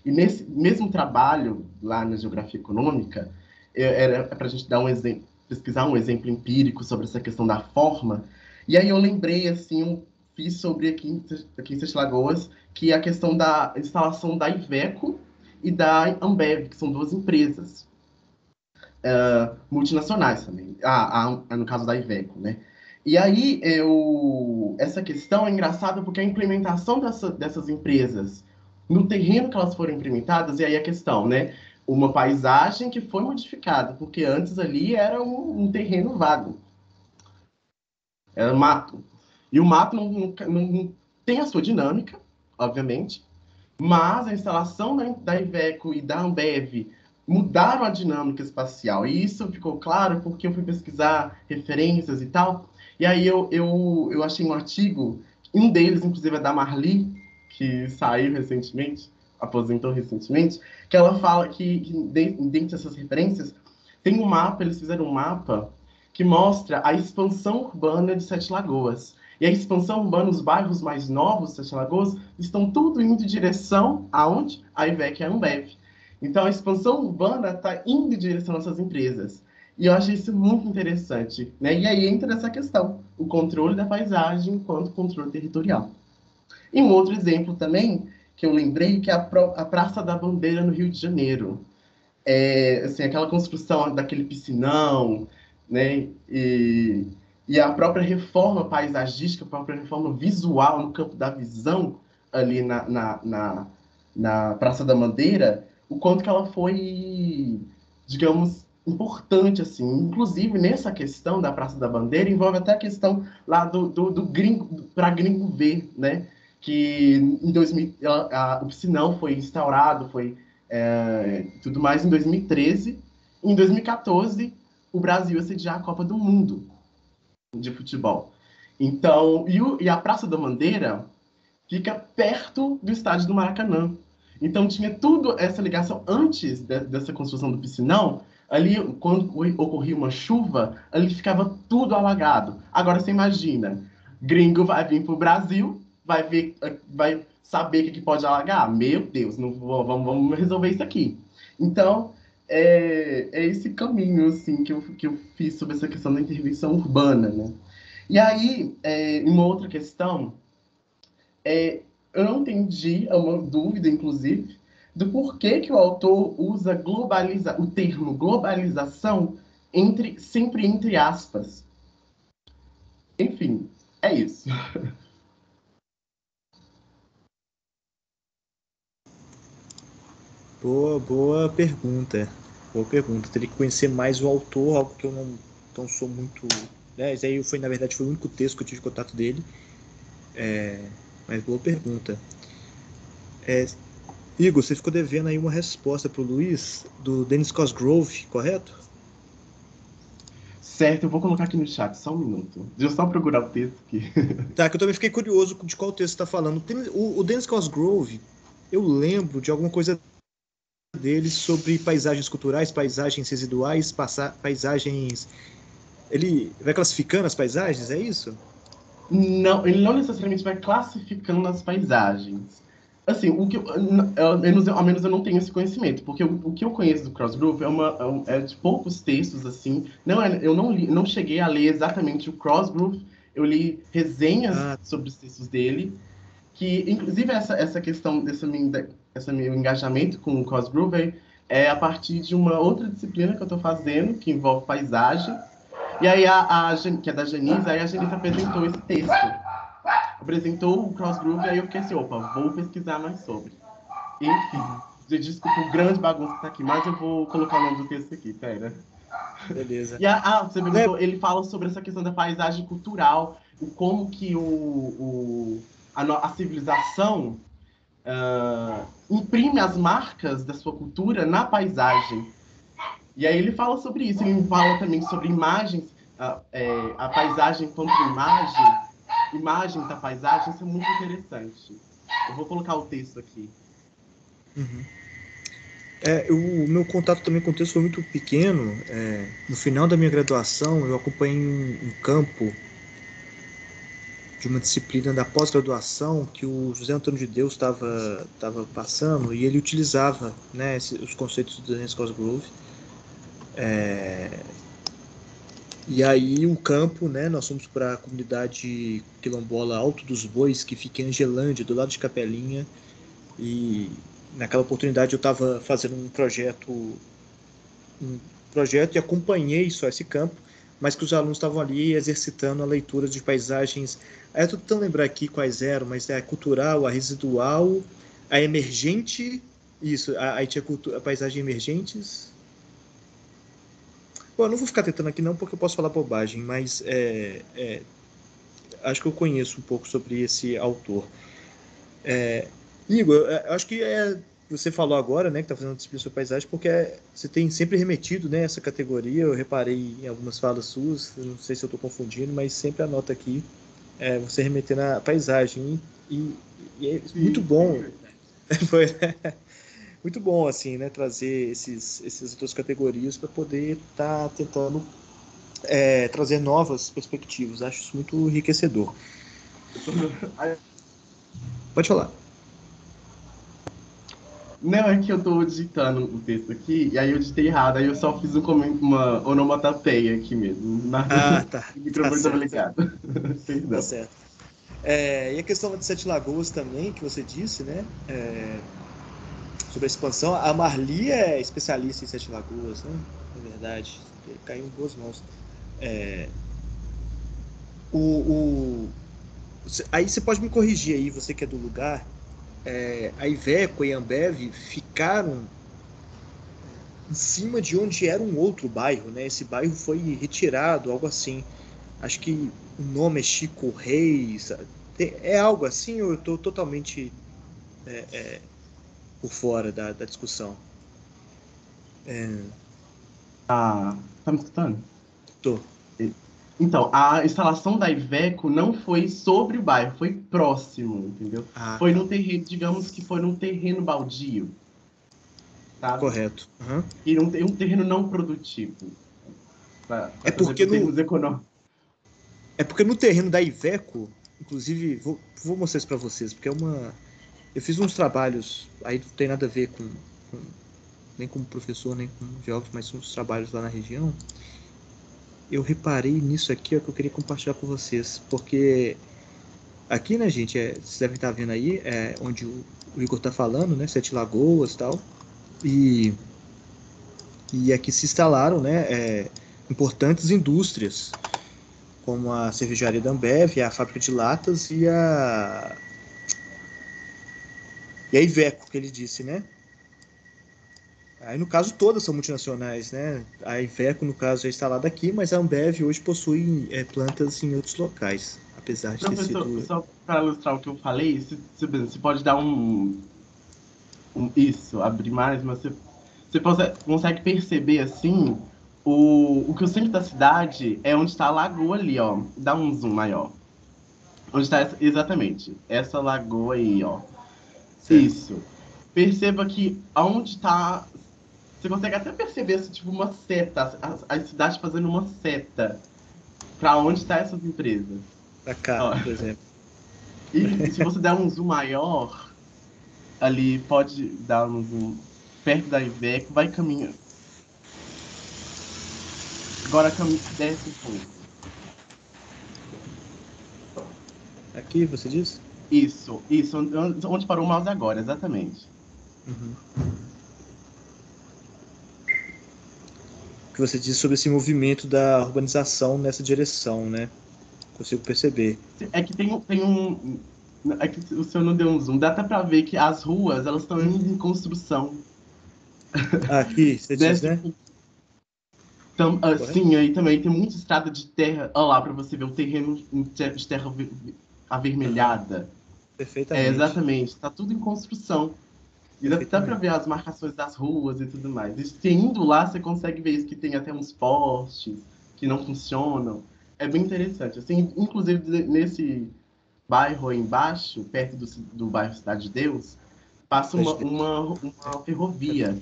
e nesse mesmo trabalho lá na geografia econômica, era para a gente dar um exemplo, pesquisar um exemplo empírico sobre essa questão da forma, e aí eu lembrei, assim, fiz sobre aqui em Sete Lagoas, que é a questão da instalação da Iveco e da Ambev, que são duas empresas multinacionais também. No caso da Iveco, né? E aí, essa questão é engraçada porque a implementação dessas empresas no terreno que elas foram implementadas, e aí a questão, né? Uma paisagem que foi modificada, porque antes ali era um terreno vago. Era mato. E o mato não tem a sua dinâmica, obviamente, mas a instalação da Iveco e da Ambev mudaram a dinâmica espacial. E isso ficou claro porque eu fui pesquisar referências e tal. E aí eu achei um artigo, um deles, inclusive, é da Marli, que saiu recentemente, aposentou recentemente, que ela fala que dentro dessas referências, tem um mapa, eles fizeram um mapa que mostra a expansão urbana de Sete Lagoas. E a expansão urbana, os bairros mais novos de Sete Lagoas, estão tudo indo em direção aonde? A Iveco e a Ambev. Então, a expansão urbana está indo em direção a essas empresas. E eu achei isso muito interessante. Né? E aí entra essa questão, o controle da paisagem enquanto controle territorial. E um outro exemplo também, que eu lembrei, que é a Praça da Bandeira no Rio de Janeiro. Assim, aquela construção daquele piscinão, né? E a própria reforma paisagística, a própria reforma visual no campo da visão, ali na Praça da Bandeira, o quanto que ela foi, digamos, importante, assim. Inclusive, nessa questão da Praça da Bandeira, envolve até a questão lá do gringo, para gringo ver, né? Que em 2000, o piscinão foi instaurado, foi tudo mais em 2013. Em 2014, o Brasil ia sediar a Copa do Mundo de futebol. Então, e a Praça da Bandeira fica perto do estádio do Maracanã. Então tinha tudo essa ligação antes dessa construção do piscinão. Ali, quando ocorria uma chuva, ali ficava tudo alagado. Agora você imagina, gringo vai vir para o Brasil, vai saber que pode alagar? Meu Deus, não vamos resolver isso aqui. Então, é esse caminho assim, que eu fiz sobre essa questão da intervenção urbana. Né? E aí, uma outra questão eu não entendi, é uma dúvida, inclusive, do porquê que o autor usa o termo globalização sempre entre aspas. Enfim, é isso. Boa pergunta. Boa pergunta. Teria que conhecer mais o autor, algo que eu não sou muito. Né? Isso aí na verdade, foi o único texto que eu tive contato dele. Mas boa pergunta. Igor, você ficou devendo aí uma resposta para o Luiz, do Dennis Cosgrove, correto? Certo, eu vou colocar aqui no chat, só um minuto. Deixa eu só procurar o texto aqui. Tá, que eu também fiquei curioso de qual texto você está falando. O Dennis Cosgrove, eu lembro de alguma coisa dele sobre paisagens culturais, paisagens residuais, paisagens... Ele vai classificando as paisagens, é isso? Não, ele não necessariamente vai classificando as paisagens. Assim, ao menos eu não tenho esse conhecimento, porque o que eu conheço do Cosgrove é de poucos textos, assim. Eu não cheguei a ler exatamente o Cosgrove, eu li resenhas sobre os textos dele, que, inclusive, essa questão desse meu engajamento com o Cosgrove é a partir de uma outra disciplina que eu estou fazendo, que envolve paisagem. E aí, que é da Janice, aí a Janice apresentou esse texto. Apresentou o Cosgrove, aí eu fiquei assim, opa, vou pesquisar mais sobre. Enfim, desculpa o grande bagunça que tá aqui, mas eu vou colocar o nome do texto aqui, pera. Beleza. E você perguntou, ele fala sobre essa questão da paisagem cultural, como que a civilização imprime as marcas da sua cultura na paisagem. E aí ele fala sobre isso, ele fala também sobre imagens, a paisagem contra imagem da paisagem, isso é muito interessante. Eu vou colocar o texto aqui. Uhum. O meu contato também com o texto foi muito pequeno. No final da minha graduação, eu acompanhei um campo de uma disciplina da pós-graduação que o José Antônio de Deus estava passando, e ele utilizava, né, os conceitos do Dennis Cosgrove. E aí o campo, né, nós fomos para a comunidade quilombola Alto dos Bois, que fica em Angelândia, do lado de Capelinha, e naquela oportunidade eu estava fazendo um projeto e acompanhei só esse campo, mas que os alunos estavam ali exercitando a leitura de paisagens. Aí eu estou tentando lembrar aqui quais eram, mas é a cultural, a residual, a emergente, isso, aí tinha a paisagem emergentes. Bom, eu não vou ficar tentando aqui não, porque eu posso falar bobagem, mas acho que eu conheço um pouco sobre esse autor. Igor, acho que você falou agora, né, que está fazendo disciplina sobre paisagem, porque você tem sempre remetido, né, essa categoria. Eu reparei em algumas falas suas, eu não sei se eu estou confundindo, mas sempre anota aqui você remetendo à paisagem. E é muito bom. Foi, muito bom, assim, né, trazer essas outras categorias para poder estar tentando trazer novas perspectivas. Acho isso muito enriquecedor. Pode falar. Não, é que eu tô digitando o texto aqui, e aí eu digitei errado, aí eu só fiz uma onomatopeia aqui mesmo. Tá. O microfone estava ligado. Tá certo. E a questão de Sete Lagoas também, que você disse, né? Sobre a expansão. A Marli é especialista em Sete Lagoas, né? Na verdade, caiu em boas mãos. Aí você pode me corrigir aí, você que é do lugar. A Iveco e a Ambev ficaram em cima de onde era um outro bairro, né? Esse bairro foi retirado, algo assim. Acho que o nome é Chico Reis. É algo assim ou eu estou totalmente por fora da discussão? Tá me escutando? Tô. Então, a instalação da Iveco não foi sobre o bairro, foi próximo, entendeu? Foi Tá. no terreno, digamos que foi num terreno baldio, sabe? Correto. Uhum. E um terreno não produtivo, para É trazer porque para termos econômicos. É porque no terreno da Iveco, inclusive, vou mostrar isso para vocês, porque eu fiz uns trabalhos, aí não tem nada a ver nem como professor, nem com geógrafo, mas uns trabalhos lá na região. Eu reparei nisso aqui, ó, que eu queria compartilhar com vocês, porque aqui, né, gente, vocês devem estar vendo aí, onde o Igor tá falando, né, Sete Lagoas e tal, e aqui se instalaram, né, importantes indústrias, como a cervejaria da Ambev, a fábrica de latas e a Iveco, que ele disse, né? Aí, no caso, todas são multinacionais, né? A Iveco, no caso, é instalada aqui, mas a Ambev hoje possui plantas em outros locais, apesar de ter Professor, sido... só para ilustrar o que eu falei, você pode dar isso, abrir mais, mas você consegue perceber, assim, o que o centro da cidade é onde está a lagoa ali, ó. Dá um zoom maior. Onde está exatamente essa lagoa aí, ó. Certo. Isso. Perceba que aonde está. Você consegue até perceber assim, tipo uma seta, a cidade fazendo uma seta para onde está essas empresas. Pra cá, Ó. por exemplo. E se você der um zoom maior, ali pode dar um zoom perto da Iveco, vai caminhando. Agora desce um pouco. Aqui, você disse? Isso. Onde parou o mouse agora, exatamente. Uhum. O que você disse sobre esse movimento da urbanização nessa direção, né? Consigo perceber. É que tem um. É que o senhor não deu um zoom. Dá até pra ver que as ruas, elas estão em construção. Aqui, você diz, Desce né? então, Correto? assim, aí também tem muita estrada de terra. Olha lá, pra você ver o terreno de terra avermelhada. É, Perfeitamente. exatamente. Tá tudo em construção. E dá pra Perfeitamente. ver as marcações das ruas e tudo mais. E você indo lá, você consegue ver isso, que tem até uns postes que não funcionam. É bem interessante. Assim, inclusive, nesse bairro aí embaixo, perto do bairro Cidade de Deus, passa Cidade de uma ferrovia.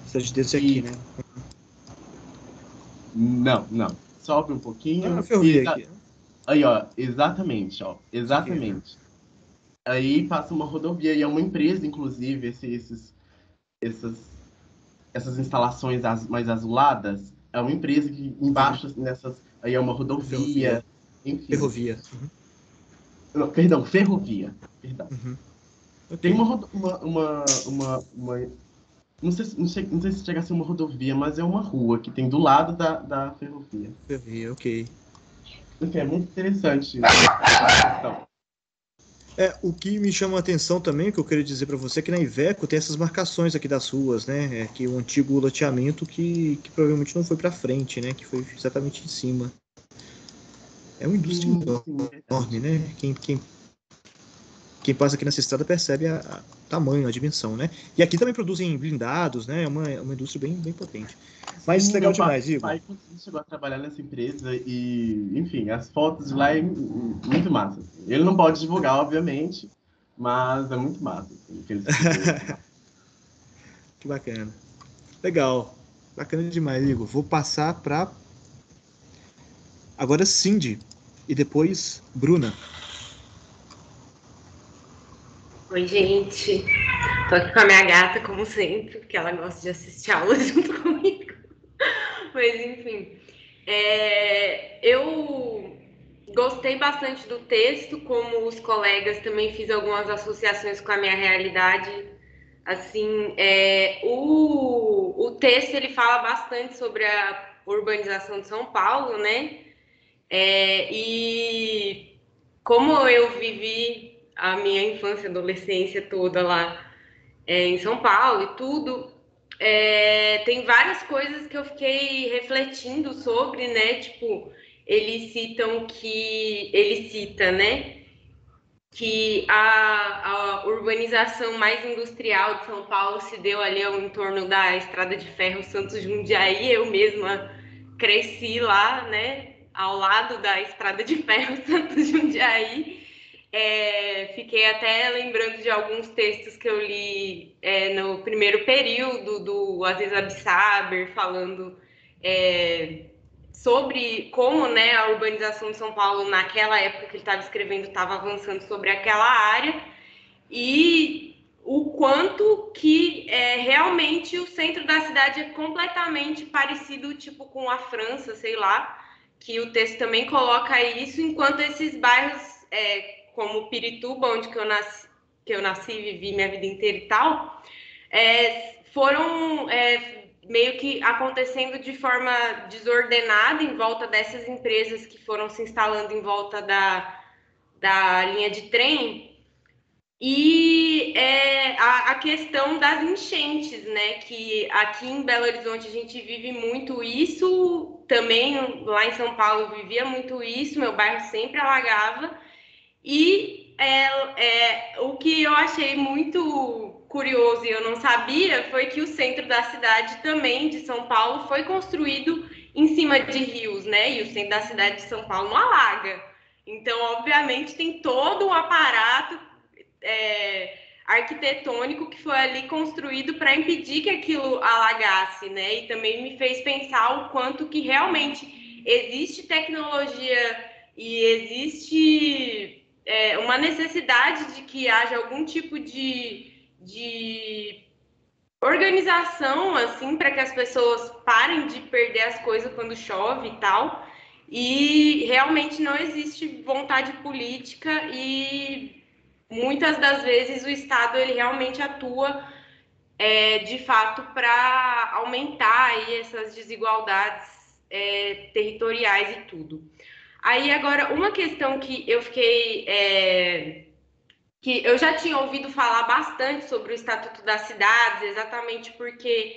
Cidade de Deus é aqui, Que. né? Não. Sobe um Ah, a pouquinho. ferrovia aqui. Aí, ó, exatamente, ó. Isso aqui, né? Exatamente. Aí passa uma rodovia e é uma empresa, inclusive, essas, essas instalações mais azuladas. É uma empresa que embaixo nessas. Aí é uma Ferrovia. rodovia. Enfim. Ferrovia. Não, perdão, ferrovia. Perdão. Uhum. Tem Ok. não sei se chega a ser uma rodovia, mas é uma rua que tem do lado da ferrovia. Ferrovia, ok. Enfim, é muito interessante essa questão. O que me chama a atenção também, o que eu queria dizer para você, é que na Iveco tem essas marcações aqui das ruas, né? Que o antigo loteamento que provavelmente não foi para frente, né? Que foi exatamente em cima. É uma indústria enorme, né? Quem passa aqui nessa estrada percebe a tamanho, a dimensão, né? E aqui também produzem blindados, né? É uma indústria bem potente. Mas Sim, legal demais, Igor. pai chegou a trabalhar nessa empresa e, enfim, as fotos de lá é muito massa. Ele não pode divulgar, obviamente, mas é muito massa. Assim, que ele Que bacana. Legal. Bacana demais, Igor. Vou passar para agora Cindy e depois Bruna. Oi, gente. Tô aqui com a minha gata, como sempre, porque ela gosta de assistir aula junto comigo. Mas, enfim. Eu gostei bastante do texto, como os colegas também fiz algumas associações com a minha realidade. Assim, o texto ele fala bastante sobre a urbanização de São Paulo, né? E como eu vivi a minha infância e adolescência toda lá em São Paulo e tudo, tem várias coisas que eu fiquei refletindo sobre, né? Tipo, ele cita, né? Que a urbanização mais industrial de São Paulo se deu ali em torno da Estrada de Ferro Santos Jundiaí. Eu mesma cresci lá, né, ao lado da Estrada de Ferro Santos Jundiaí. Fiquei até lembrando de alguns textos que eu li no primeiro período do Aziz Absaber, falando sobre como, né, a urbanização de São Paulo, naquela época que ele estava escrevendo, estava avançando sobre aquela área, e o quanto que realmente o centro da cidade é completamente parecido, tipo, com a França, sei lá, que o texto também coloca isso, enquanto esses bairros, como Pirituba, onde que eu nasci e vivi minha vida inteira e tal, foram meio que acontecendo de forma desordenada em volta dessas empresas que foram se instalando em volta da linha de trem. E a questão das enchentes, né? Que aqui em Belo Horizonte a gente vive muito isso, também lá em São Paulo vivia muito isso, meu bairro sempre alagava. E o que eu achei muito curioso e eu não sabia foi que o centro da cidade também, de São Paulo, foi construído em cima de rios, né? E o centro da cidade de São Paulo não alaga. Então, obviamente, tem todo um aparato arquitetônico que foi ali construído para impedir que aquilo alagasse, né? E também me fez pensar o quanto que realmente existe tecnologia e existe uma necessidade de que haja algum tipo de organização, assim, para que as pessoas parem de perder as coisas quando chove e tal. E realmente não existe vontade política e muitas das vezes o Estado ele realmente atua de fato para aumentar aí essas desigualdades territoriais e tudo. Aí agora uma questão que eu fiquei que eu já tinha ouvido falar bastante sobre o Estatuto das Cidades, exatamente porque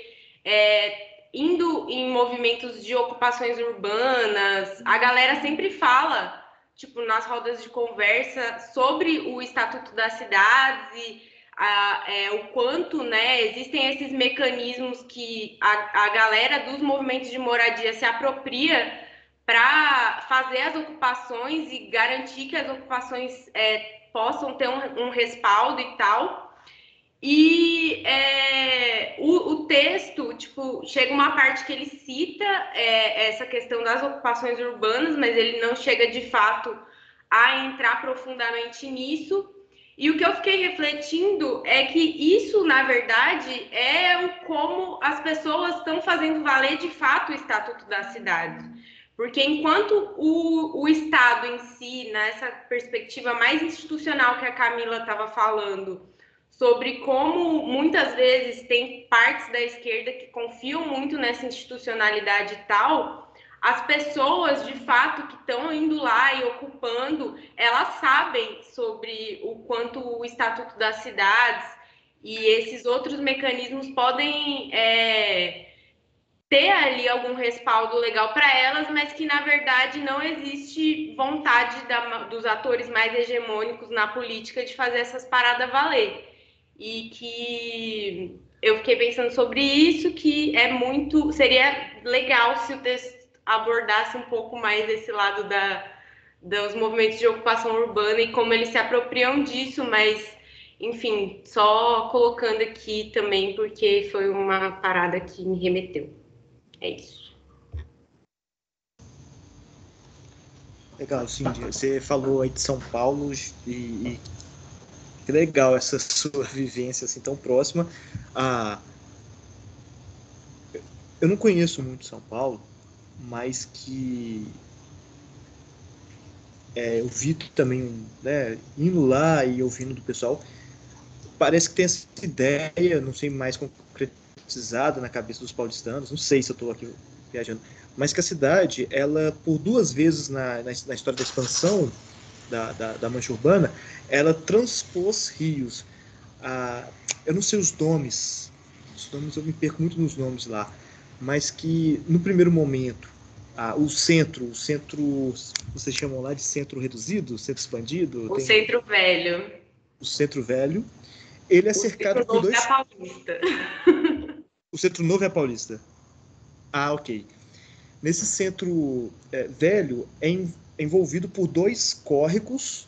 indo em movimentos de ocupações urbanas, a galera sempre fala, tipo, nas rodas de conversa, sobre o Estatuto das Cidades e o quanto, né, existem esses mecanismos que a galera dos movimentos de moradia se apropria para fazer as ocupações e garantir que as ocupações possam ter um respaldo e tal. E o texto, tipo, chega uma parte que ele cita essa questão das ocupações urbanas, mas ele não chega de fato a entrar profundamente nisso. E o que eu fiquei refletindo é que isso, na verdade, como as pessoas estão fazendo valer de fato o Estatuto da Cidade. Porque enquanto o Estado em si, nessa perspectiva mais institucional que a Camila estava falando, sobre como muitas vezes tem partes da esquerda que confiam muito nessa institucionalidade e tal, as pessoas, de fato, que estão indo lá e ocupando, elas sabem sobre o quanto o Estatuto das Cidades e esses outros mecanismos podem ter ali algum respaldo legal para elas, mas que, na verdade, não existe vontade dos atores mais hegemônicos na política de fazer essas paradas valer. E que eu fiquei pensando sobre isso, que seria legal se o texto abordasse um pouco mais esse lado dos movimentos de ocupação urbana e como eles se apropriam disso, mas, enfim, só colocando aqui também, porque foi uma parada que me remeteu. É isso. Legal, Cindy. Você falou aí de São Paulo e que legal essa sua vivência assim tão próxima. Eu não conheço muito São Paulo, mas que eu vi também, né, indo lá e ouvindo do pessoal, parece que tem essa ideia, não sei mais concretizada na cabeça dos paulistanos, não sei se eu estou aqui viajando, mas que a cidade, ela por duas vezes na história da expansão da mancha urbana, ela transpôs rios. Eu não sei os nomes os nomes, eu me perco muito nos nomes lá, mas que no primeiro momento, o centro, vocês chamam lá de centro reduzido, centro expandido? O Centro Velho. O Centro Velho, ele é cercado por dois... O Centro Novo é a Paulista. O Centro Novo é a Paulista. Ok. Nesse centro velho é envolvido por dois córregos.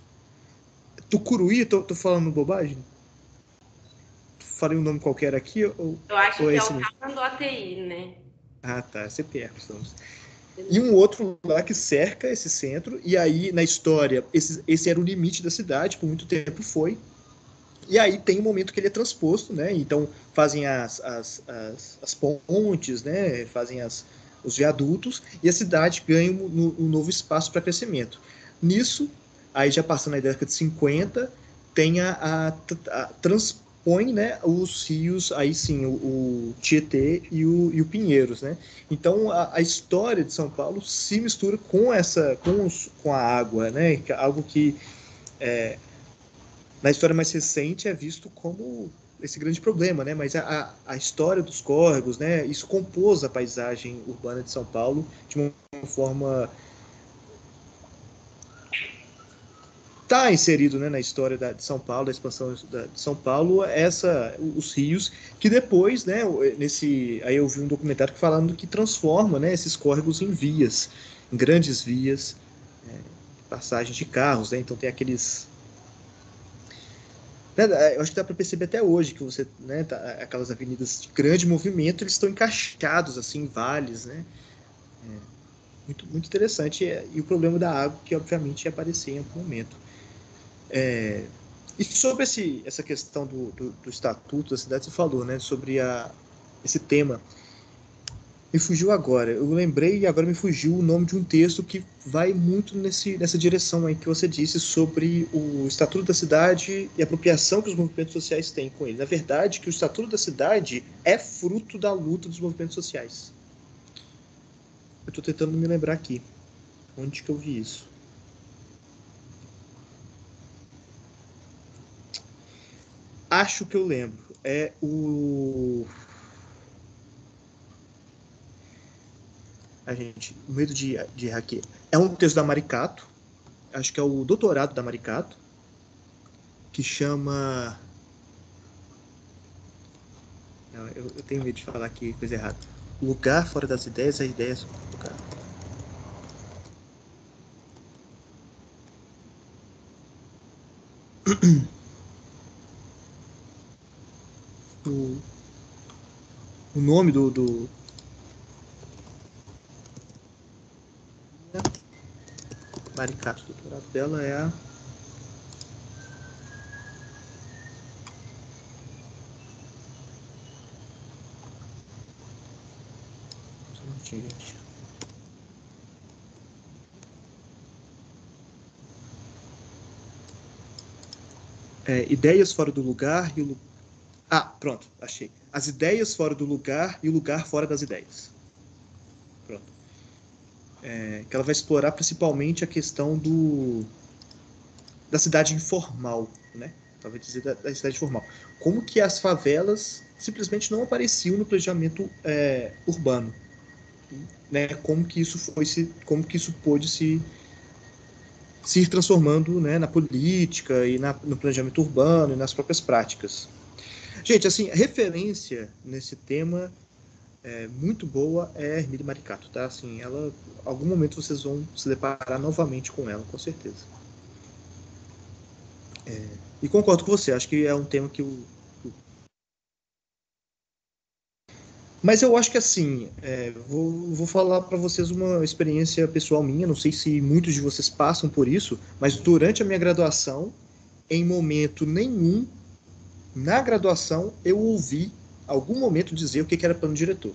Tucuruí, tô falando bobagem? Falei um nome qualquer aqui? Eu acho que é o Camanduateí, né? Ah, tá. CPF, estamos. E um outro lá que cerca esse centro, e aí, na história, esse era o limite da cidade, por muito tempo foi. E aí tem um momento que ele é transposto, né? Então fazem as pontes, né? Fazem os viadutos, e a cidade ganha um novo espaço para crescimento. Nisso, aí já passando na década de 50, tem transpõe, né, os rios, aí sim, o Tietê e o Pinheiros, né? Então a história de São Paulo se mistura com a água, né? Algo que na história mais recente é visto como esse grande problema, né? Mas a história dos córregos, né? Isso compôs a paisagem urbana de São Paulo de uma forma... Está inserido, né, na história de São Paulo, da expansão de São Paulo, os rios, que depois, né, aí eu vi um documentário falando que transforma, né, esses córregos em vias, em grandes vias, passagem de carros, né? Então tem aqueles... Eu acho que dá para perceber até hoje que você, né, aquelas avenidas de grande movimento, eles estão encaixados assim em vales, né? Muito, muito interessante. E o problema da água, que obviamente ia aparecer em algum momento. E sobre essa questão do estatuto da cidade, você falou, né, sobre esse tema. Me fugiu agora. Eu lembrei e agora me fugiu o nome de um texto que vai muito nessa direção aí que você disse sobre o Estatuto da Cidade e a apropriação que os movimentos sociais têm com ele. Na verdade, que o Estatuto da Cidade é fruto da luta dos movimentos sociais. Eu estou tentando me lembrar aqui. Onde que eu vi isso? Acho que eu lembro. É o... o medo de errar aqui. É um texto da Maricato, acho que é o doutorado da Maricato, que chama... Não, eu tenho medo de falar aqui coisa errada. Lugar fora das ideias, as ideias do lugar. O nome do Maricato, o doutorado dela é a... Gente. Ideias fora do lugar e o... pronto, achei. As ideias fora do lugar e o lugar fora das ideias. Pronto. Que ela vai explorar principalmente a questão da cidade informal, né? Talvez dizer da cidade informal. Como que as favelas simplesmente não apareciam no planejamento urbano, né? Como que isso pôde se ir transformando, né, na política e no planejamento urbano e nas próprias práticas. Gente, assim, a referência nesse tema muito boa é Hermília Maricato, tá? Assim, ela, em algum momento vocês vão se deparar novamente com ela, com certeza. E concordo com você, acho que é um tema que Mas eu acho que assim, vou falar para vocês uma experiência pessoal minha, não sei se muitos de vocês passam por isso, mas durante a minha graduação, em momento nenhum, na graduação, eu ouvi algum momento dizer o que era plano diretor.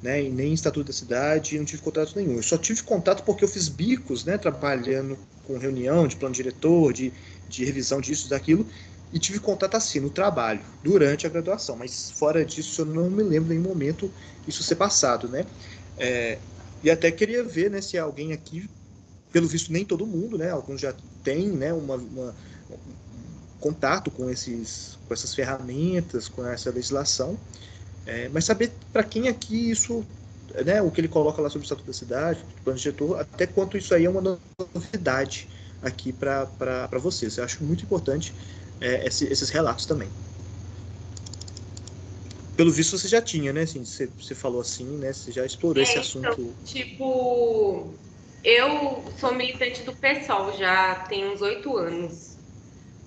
Né? E nem Estatuto da Cidade, não tive contato nenhum. Eu só tive contato porque eu fiz bicos, né, trabalhando com reunião de plano diretor, de revisão disso, daquilo, e tive contato assim, no trabalho, durante a graduação, mas fora disso eu não me lembro em nenhum momento isso ser passado, né? E até queria ver, né, se alguém aqui, pelo visto nem todo mundo, né, alguns já têm, né, contato com essas ferramentas, com essa legislação, mas saber para quem aqui isso, né, o que ele coloca lá sobre o Estatuto da Cidade, o plano diretor, até quanto isso aí é uma novidade aqui para vocês. Eu acho muito importante esses relatos também. Pelo visto você já tinha, né? Assim, você falou assim, né? Você já explorou esse assunto. Então, tipo, eu sou militante do PSOL já tem uns 8 anos.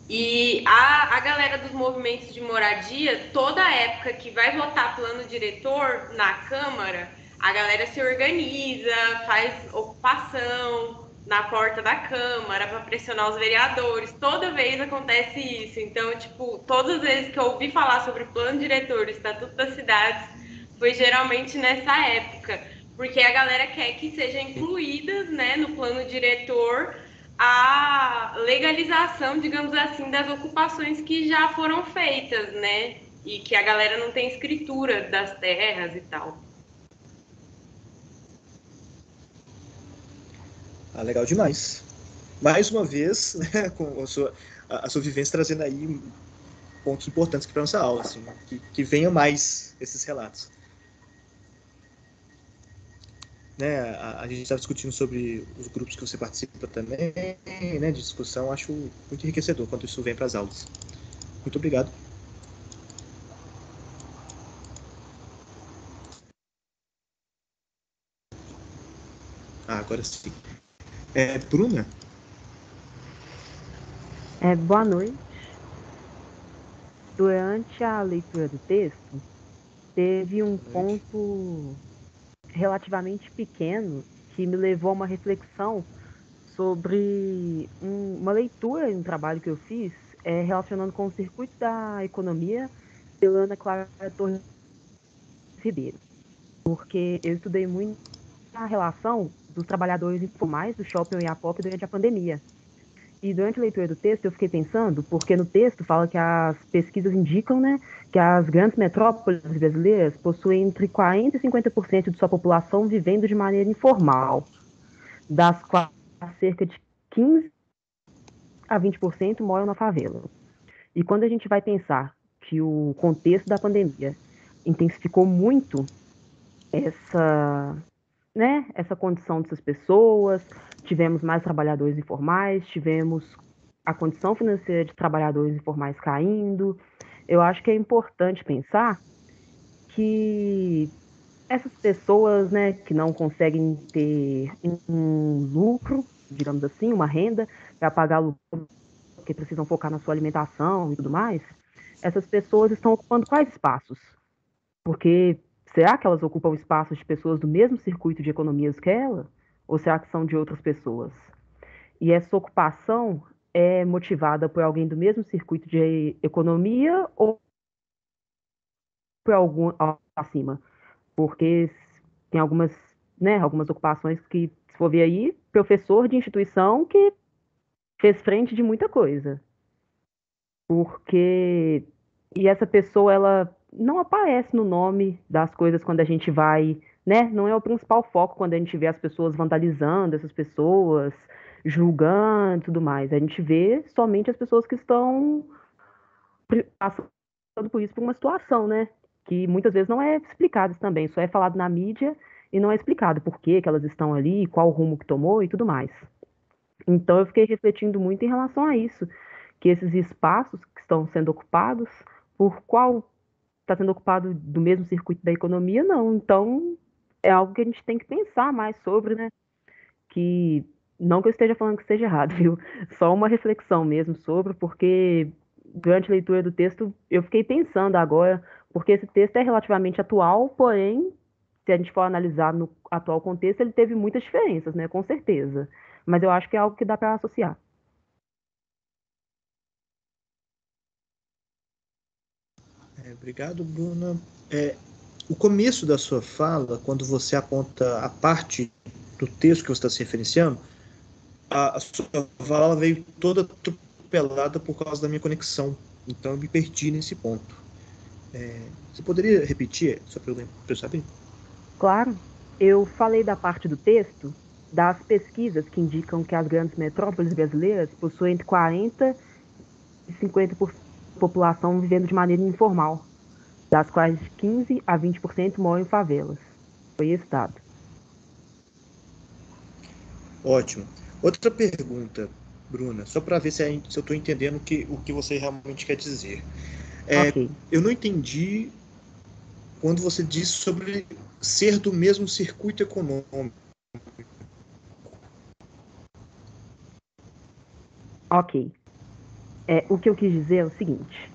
E a galera dos movimentos de moradia, toda época que vai votar plano diretor na Câmara, a galera se organiza, faz ocupação na porta da Câmara para pressionar os vereadores. Toda vez acontece isso. Então, tipo, todas as vezes que eu ouvi falar sobre o plano diretor, o Estatuto das Cidades, foi geralmente nessa época. Porque a galera quer que sejam incluídas, né, no plano diretor a legalização, digamos assim, das ocupações que já foram feitas, né? E que a galera não tem escritura das terras e tal. Legal demais. Mais uma vez, né, com a sua vivência trazendo aí pontos importantes para a nossa aula, assim, que venham mais esses relatos. Né, a gente estava discutindo sobre os grupos que você participa também, né, de discussão. Acho muito enriquecedor quando isso vem para as aulas. Muito obrigado. Agora sim. Bruna? Boa noite. Durante a leitura do texto, teve um ponto relativamente pequeno que me levou a uma reflexão sobre uma leitura em um trabalho que eu fiz relacionando com o circuito da economia pela Ana Clara Torres Ribeiro, porque eu estudei muito a relação dos trabalhadores informais do shopping Oiapoque durante a pandemia. E durante a leitura do texto eu fiquei pensando, porque no texto fala que as pesquisas indicam, né, que as grandes metrópoles brasileiras possuem entre 40% e 50% de sua população vivendo de maneira informal, das quais cerca de 15% a 20% moram na favela. E quando a gente vai pensar que o contexto da pandemia intensificou muito essa condição dessas pessoas, tivemos mais trabalhadores informais, tivemos a condição financeira de trabalhadores informais caindo. Eu acho que é importante pensar que essas pessoas, né, que não conseguem ter um lucro, digamos assim, uma renda para pagar o lucro, que precisam focar na sua alimentação e tudo mais, essas pessoas estão ocupando quais espaços? Porque será que elas ocupam espaços de pessoas do mesmo circuito de economias que ela? Ou será que são de outras pessoas? E essa ocupação é motivada por alguém do mesmo circuito de economia ou por algum acima? Porque tem algumas ocupações que, se for ver aí, professor de instituição que fez frente de muita coisa. E essa pessoa, ela não aparece no nome das coisas quando a gente vai, né? Não é o principal foco quando a gente vê as pessoas vandalizando essas pessoas, julgando e tudo mais. A gente vê somente as pessoas que estão passando por isso, por uma situação, né? Que muitas vezes não é explicado também, só é falado na mídia e não é explicado por que elas estão ali, qual o rumo que tomou e tudo mais. Então eu fiquei refletindo muito em relação a isso, que esses espaços que estão sendo ocupados, por qual está sendo ocupado do mesmo circuito da economia, não. Então é algo que a gente tem que pensar mais sobre, né? Que não que eu esteja falando que esteja errado, viu? Só uma reflexão mesmo sobre, porque durante a leitura do texto eu fiquei pensando agora, porque esse texto é relativamente atual, porém, se a gente for analisar no atual contexto, ele teve muitas diferenças, né? Com certeza. Mas eu acho que é algo que dá para associar. Obrigado, Bruna. O começo da sua fala, quando você aponta a parte do texto que você está se referenciando, a sua fala veio toda atropelada por causa da minha conexão. Então eu me perdi nesse ponto. Você poderia repetir só para eu saber? Claro. Eu falei da parte do texto das pesquisas que indicam que as grandes metrópoles brasileiras possuem entre 40% 50% da população vivendo de maneira informal, das quais 15 a 20% moram em favelas. Foi esse dado. Ótimo. Outra pergunta, Bruna, só para ver se eu estou entendendo o que você realmente quer dizer. Ok. Eu não entendi quando você disse sobre ser do mesmo circuito econômico. Ok. O que eu quis dizer é o seguinte,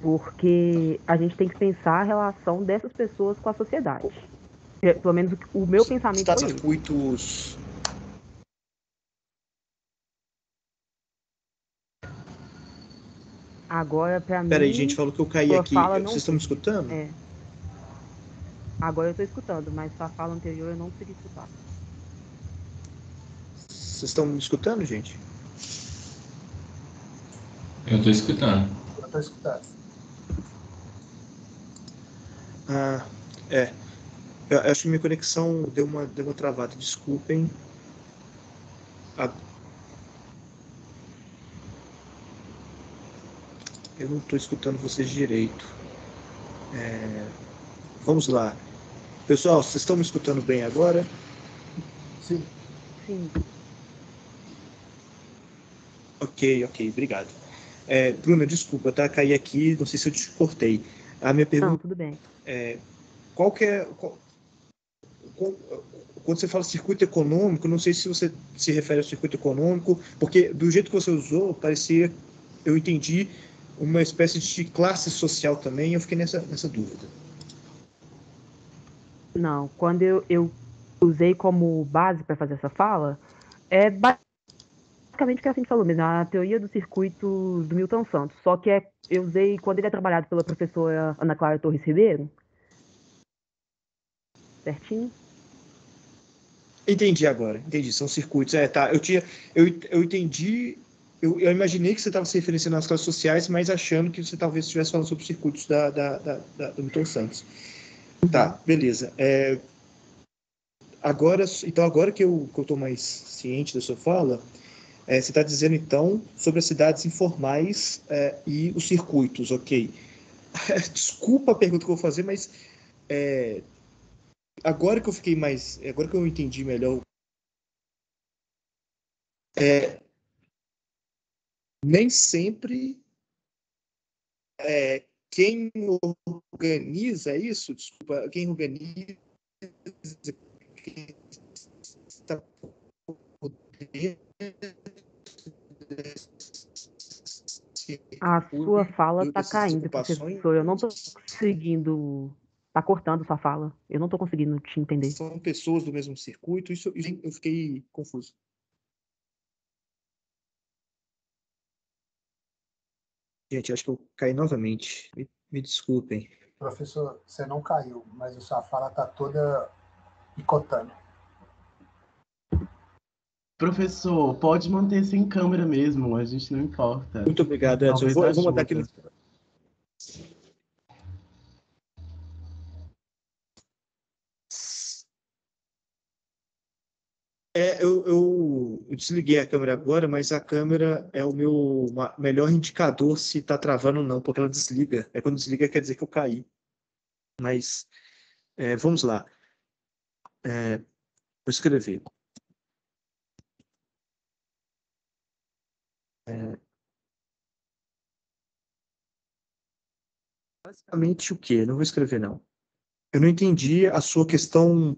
porque a gente tem que pensar a relação dessas pessoas com a sociedade. Pelo menos o meu pensamento Está foi esse. circuitos. Agora, pra mim... Peraí, gente, falou que eu caí sua aqui. fala não Vocês estão me foi. escutando? Agora eu tô escutando, mas sua fala anterior eu não consegui escutar. Vocês estão me escutando, gente? Eu estou escutando. Eu estou escutando. Eu acho que minha conexão deu uma travada. Desculpem. Eu não estou escutando vocês direito. Vamos lá. Pessoal, vocês estão me escutando bem agora? Sim. Sim. Ok, obrigado. Bruna, desculpa, tá? Caí aqui, não sei se eu te cortei. A minha pergunta... Não, tudo bem. Qual que é... Quando você fala circuito econômico, não sei se você se refere ao circuito econômico, porque do jeito que você usou, parecia, eu entendi, uma espécie de classe social também, eu fiquei nessa dúvida. Não, quando eu usei como base para fazer essa fala, é basicamente o que a gente falou mesmo, a teoria dos circuitos do Milton Santos, só que eu usei quando ele é trabalhado pela professora Ana Clara Torres Ribeiro. Certinho? Entendi agora, são circuitos. Tá, eu entendi, eu imaginei que você estava se referenciando às classes sociais, mas achando que você talvez estivesse falando sobre os circuitos do Milton Santos. Tá, beleza. Agora que eu estou mais ciente da sua fala, você está dizendo então sobre as cidades informais e os circuitos, ok? Desculpa a pergunta que eu vou fazer, mas agora que eu entendi melhor, nem sempre quem organiza isso, desculpa, quem organiza, quem está por dentro A sua fala tá dessas caindo, ocupações professor. Eu não tô conseguindo. Tá cortando sua fala. Eu não tô conseguindo te entender. são pessoas do mesmo circuito, isso eu fiquei confuso. Gente, acho que eu caí novamente. Me desculpem. Professor, você não caiu, mas a sua fala está toda picotando. Professor, pode manter sem câmera mesmo, a gente não importa. Muito obrigado, Edson. Eu vou mandar aqui no... Eu desliguei a câmera agora, mas a câmera é o meu melhor indicador se está travando ou não, porque ela desliga. Quando desliga quer dizer que eu caí. Mas vamos lá. Vou escrever. Basicamente o quê? Não vou escrever, não. Eu não entendi a sua questão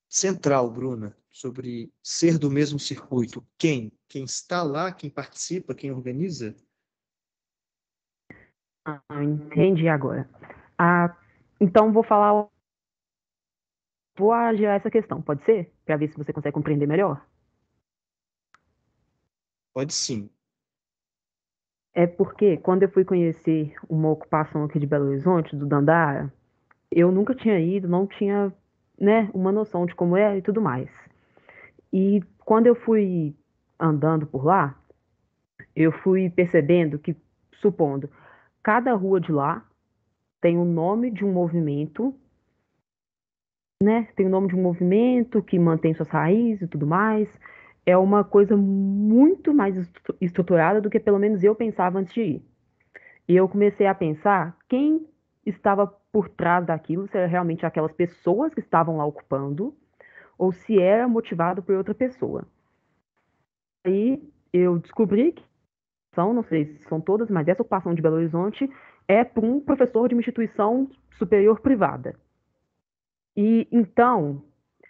central, Bruna, sobre ser do mesmo circuito. Quem? Quem está lá, quem participa, quem organiza? Entendi agora. Então vou adiar essa questão, pode ser? Para ver se você consegue compreender melhor. Pode sim. É porque quando eu fui conhecer uma ocupação aqui de Belo Horizonte, do Dandara, eu nunca tinha ido, não tinha, né, uma noção de como era e tudo mais. E quando eu fui andando por lá, eu fui percebendo que, supondo, cada rua de lá tem o nome de um movimento, né? Tem o nome de um movimento que mantém suas raízes e tudo mais. é uma coisa muito mais estruturada do que pelo menos eu pensava antes de ir. E eu comecei a pensar quem estava por trás daquilo, se era realmente aquelas pessoas que estavam lá ocupando, ou se era motivado por outra pessoa. Aí eu descobri que não sei se são todas, mas essa ocupação de Belo Horizonte é por um professor de uma instituição superior privada. E então,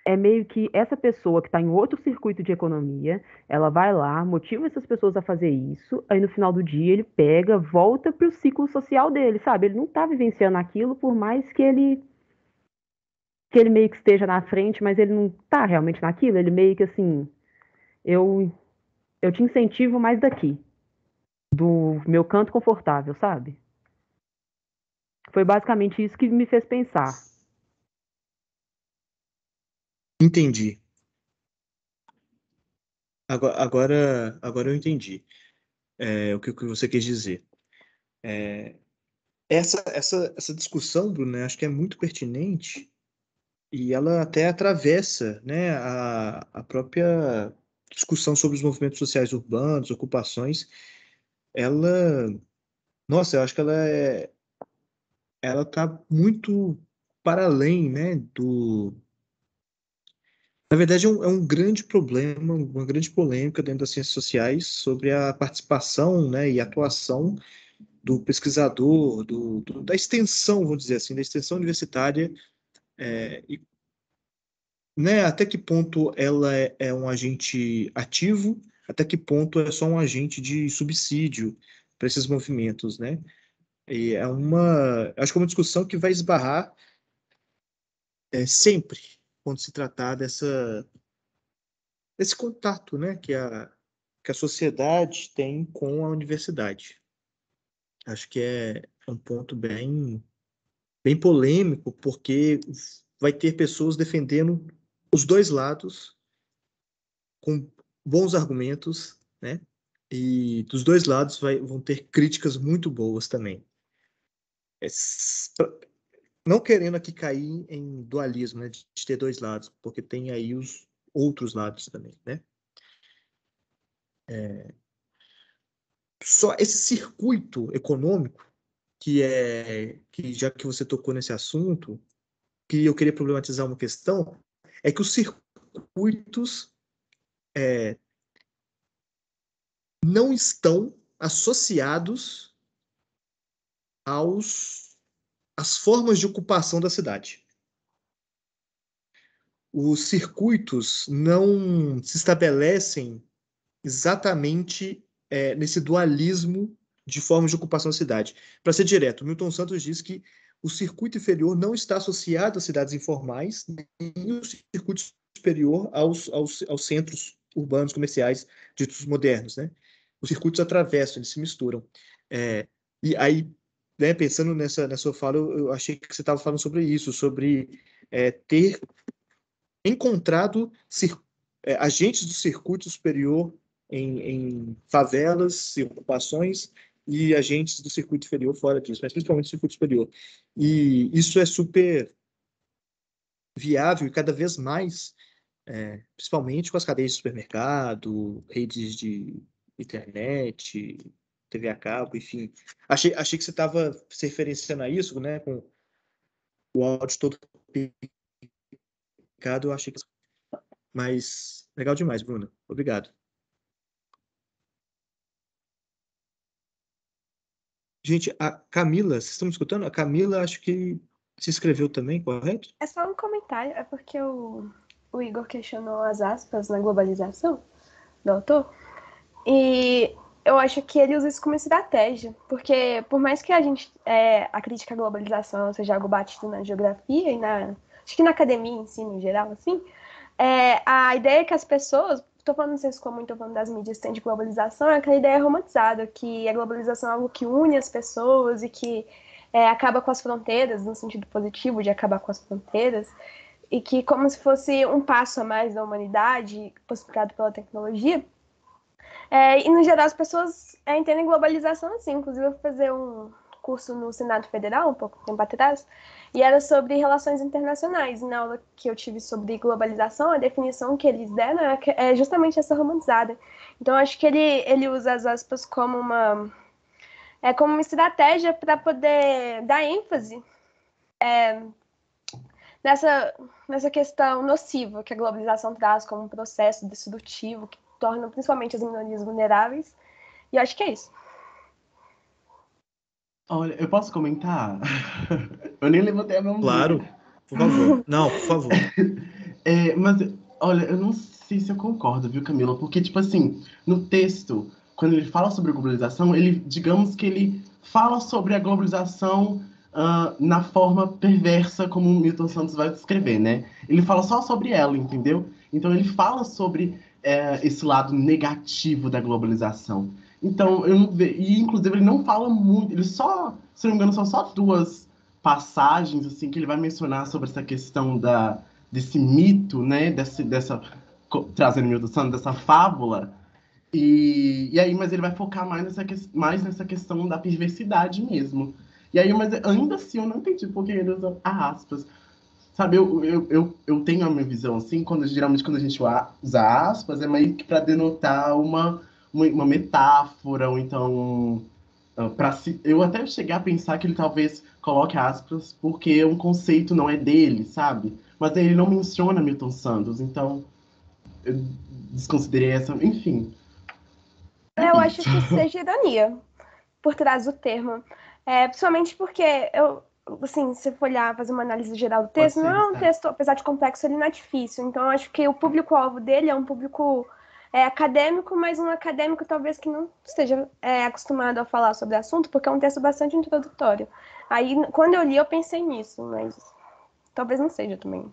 é meio que essa pessoa que está em outro circuito de economia, ela vai lá, motiva essas pessoas a fazer isso, aí no final do dia ele pega, volta para o ciclo social dele, sabe? Ele não está vivenciando aquilo, por mais que ele meio que esteja na frente, mas ele não está realmente naquilo, ele meio que assim, eu, eu te incentivo mais daqui, do meu canto confortável, sabe? Foi basicamente isso que me fez pensar. Entendi. Agora eu entendi o que você quis dizer. Essa discussão, Bruno, né, acho que é muito pertinente e ela até atravessa, né, a própria discussão sobre os movimentos sociais urbanos, ocupações. Ela, nossa, eu acho que ela está muito para além, né, na verdade, é um grande problema, uma grande polêmica dentro das ciências sociais sobre a participação, né, e atuação do pesquisador, da extensão, vamos dizer assim, da extensão universitária, e, né, até que ponto ela é um agente ativo, até que ponto é só um agente de subsídio para esses movimentos, né? E acho que é uma discussão que vai esbarrar sempre quando se tratar desse contato, né, que a sociedade tem com a universidade. Acho que é um ponto bem polêmico, porque vai ter pessoas defendendo os dois lados com bons argumentos, né? E dos dois lados vão ter críticas muito boas também. Não querendo aqui cair em dualismo, né, de ter dois lados, porque tem aí os outros lados também, né? Só esse circuito econômico que já que você tocou nesse assunto, que eu queria problematizar uma questão, é que os circuitos não estão associados às formas de ocupação da cidade. Os circuitos não se estabelecem exatamente nesse dualismo de formas de ocupação da cidade. Para ser direto, Milton Santos diz que o circuito inferior não está associado às cidades informais, nem o circuito superior aos centros urbanos comerciais ditos modernos, né? Os circuitos atravessam, eles se misturam. E aí, né, pensando nessa sua fala, eu achei que você estava falando sobre isso, sobre ter encontrado agentes do circuito superior em favelas e ocupações e agentes do circuito inferior fora disso, mas principalmente do circuito superior. E isso é super viável e cada vez mais, principalmente com as cadeias de supermercado, redes de internet, TV a cabo, enfim. Achei que você estava se referenciando a isso, né, com o áudio todo picado, eu achei que... Mas legal demais, Bruno. Obrigado. Gente, a Camila, vocês estão me escutando? A Camila, acho que se inscreveu também, correto? É só um comentário, é porque o Igor questionou as aspas na globalização do autor, e eu acho que ele usa isso como estratégia, porque por mais que a crítica à globalização seja algo batido na geografia e acho que na academia em si, em geral, assim, a ideia é que as pessoas, estou falando isso senso comum, estou falando das mídias que tem de globalização, é aquela ideia romantizada, que a globalização é algo que une as pessoas e que acaba com as fronteiras, no sentido positivo de acabar com as fronteiras, e que como se fosse um passo a mais da humanidade, possibilitado pela tecnologia. E, no geral, as pessoas entendem globalização assim. Inclusive, eu vou fazer um curso no Senado Federal, um pouco tempo atrás, e era sobre relações internacionais. E na aula que eu tive sobre globalização, a definição que eles deram é justamente essa romantizada. Então, acho que ele usa as aspas como como uma estratégia para poder dar ênfase nessa questão nociva que a globalização traz como um processo destrutivo que torna principalmente as minorias vulneráveis. E eu acho que é isso. Olha, eu posso comentar? Eu nem levantei a mãozinha. Claro, por favor. Não, por favor. Mas, olha, eu não sei se eu concordo, viu, Camila? Porque, tipo assim, no texto, quando ele fala sobre a globalização, digamos que ele fala sobre a globalização na forma perversa como o Milton Santos vai descrever, né? Ele fala só sobre ela, entendeu? Então ele fala sobre esse lado negativo da globalização. Então, eu não vejo... E, inclusive, ele não fala muito... Ele só, se não me engano, são só 2 passagens, assim, que ele vai mencionar sobre essa questão desse mito, né? Trazendo Milton Santos, dessa fábula. E aí, mas ele vai focar mais nessa questão da perversidade mesmo. E aí, mas ainda assim, eu não entendi porque ele usa aspas. Sabe, eu tenho a minha visão, assim, geralmente quando a gente usa aspas, é meio que para denotar uma metáfora, ou então... eu até cheguei a pensar que ele talvez coloque aspas porque um conceito não é dele, sabe? Mas ele não menciona Milton Santos, então eu desconsiderei essa... Enfim. Eu acho que seja ironia por trás do termo. Principalmente porque assim, se for olhar, fazer uma análise geral do texto, não é um texto, apesar de complexo, ele não é difícil. Então, eu acho que o público-alvo dele é um público acadêmico, mas um acadêmico talvez que não esteja acostumado a falar sobre o assunto, porque é um texto bastante introdutório. Aí, quando eu li, eu pensei nisso, mas talvez não seja também.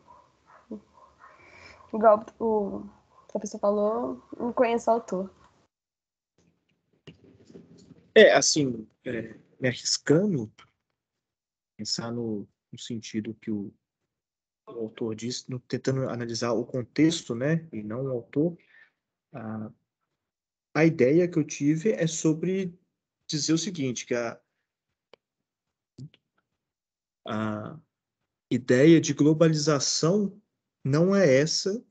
Igual o professor falou, não conheço o autor. Assim, me arriscando, pensar no sentido que o autor disse, tentando analisar o contexto, né, e não o autor, a ideia que eu tive é sobre dizer o seguinte, que a ideia de globalização não é essa,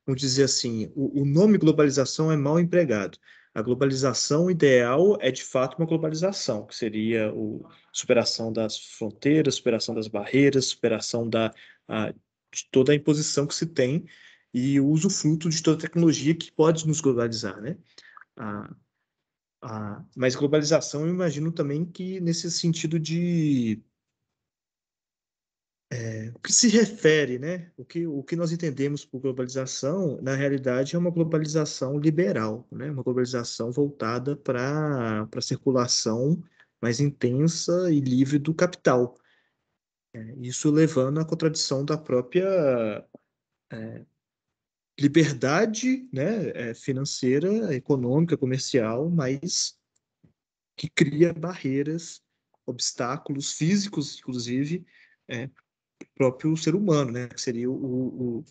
vamos dizer assim, o nome globalização é mal empregado. A globalização ideal é, de fato, uma globalização, que seria a superação das fronteiras, superação das barreiras, superação de toda a imposição que se tem e o usufruto de toda a tecnologia que pode nos globalizar, né? Mas globalização, eu imagino também que nesse sentido de o que se refere, né? O que nós entendemos por globalização, na realidade, é uma globalização liberal, né? Uma globalização voltada para a circulação mais intensa e livre do capital. Isso levando à contradição da própria liberdade, né? Financeira, econômica, comercial, mas que cria barreiras, obstáculos físicos, inclusive, próprio ser humano, né? Que seria o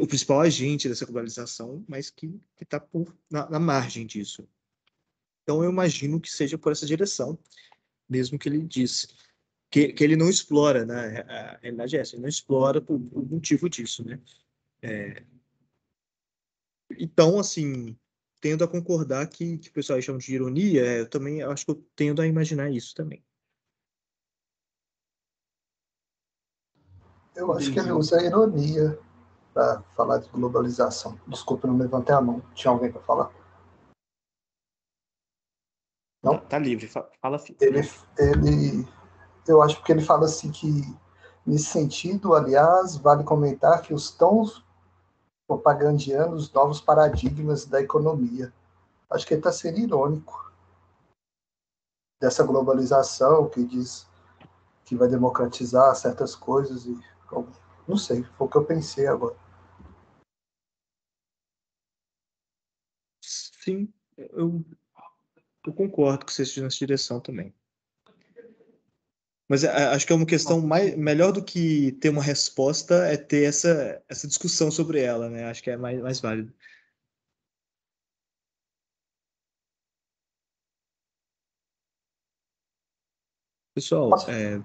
principal agente dessa globalização, mas que está na margem disso. Então, eu imagino que seja por essa direção, mesmo que ele disse. Que ele não explora, né? A realidade é essa, ele não explora por motivo disso, né? Então, assim, tendo a concordar que o pessoal chama de ironia, eu também acho que eu tendo a imaginar isso também. Eu acho que ele usa a ironia para falar de globalização. Desculpa, não levantei a mão. Tinha alguém para falar? Não? Tá livre, fala, filho. Eu acho que ele fala assim que, nesse sentido, aliás, vale comentar que os tão propagandeando os novos paradigmas da economia. Acho que ele está sendo irônico dessa globalização que diz que vai democratizar certas coisas e não sei, foi o que eu pensei agora. Sim, eu concordo que você esteja nessa direção também. Mas acho que é uma questão melhor do que ter uma resposta é ter essa discussão sobre ela, né? Acho que é mais válido. Pessoal,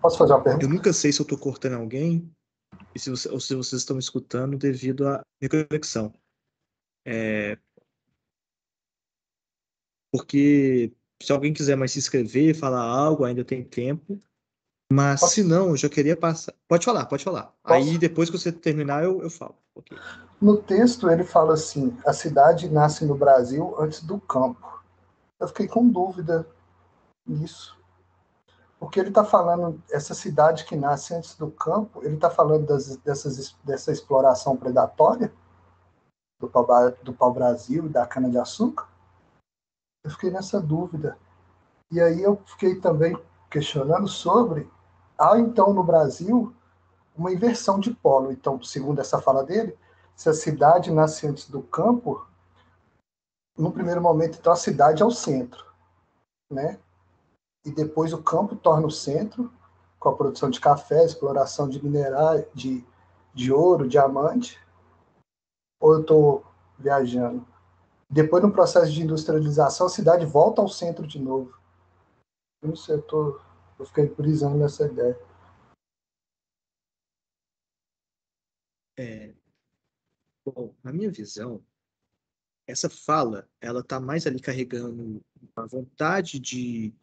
Posso fazer uma eu pergunta? nunca sei se eu estou cortando alguém e ou se vocês estão me escutando devido à minha conexão. Porque se alguém quiser mais se inscrever, falar algo, ainda tem tempo. Mas se Posso? não, eu já queria passar. Pode falar, pode falar. Aí Posso? depois que você terminar, eu falo. Ok. No texto ele fala assim: a cidade nasce no Brasil antes do campo. Eu fiquei com dúvida nisso, porque ele está falando essa cidade que nasce antes do campo. Ele está falando dessa exploração predatória do pau-brasil e da cana-de-açúcar. Eu fiquei nessa dúvida. E aí eu fiquei também questionando sobre há então no Brasil uma inversão de polo. Então, segundo essa fala dele, se a cidade nasce antes do campo, no primeiro momento, então a cidade é o centro, né? E depois o campo torna o centro, com a produção de café, exploração de minerais, de ouro, diamante. Ou eu estou viajando? Depois, no processo de industrialização, a cidade volta ao centro de novo. Eu não sei, eu fiquei brisando nessa ideia. Bom, na minha visão, essa fala, ela tá mais ali carregando uma vontade de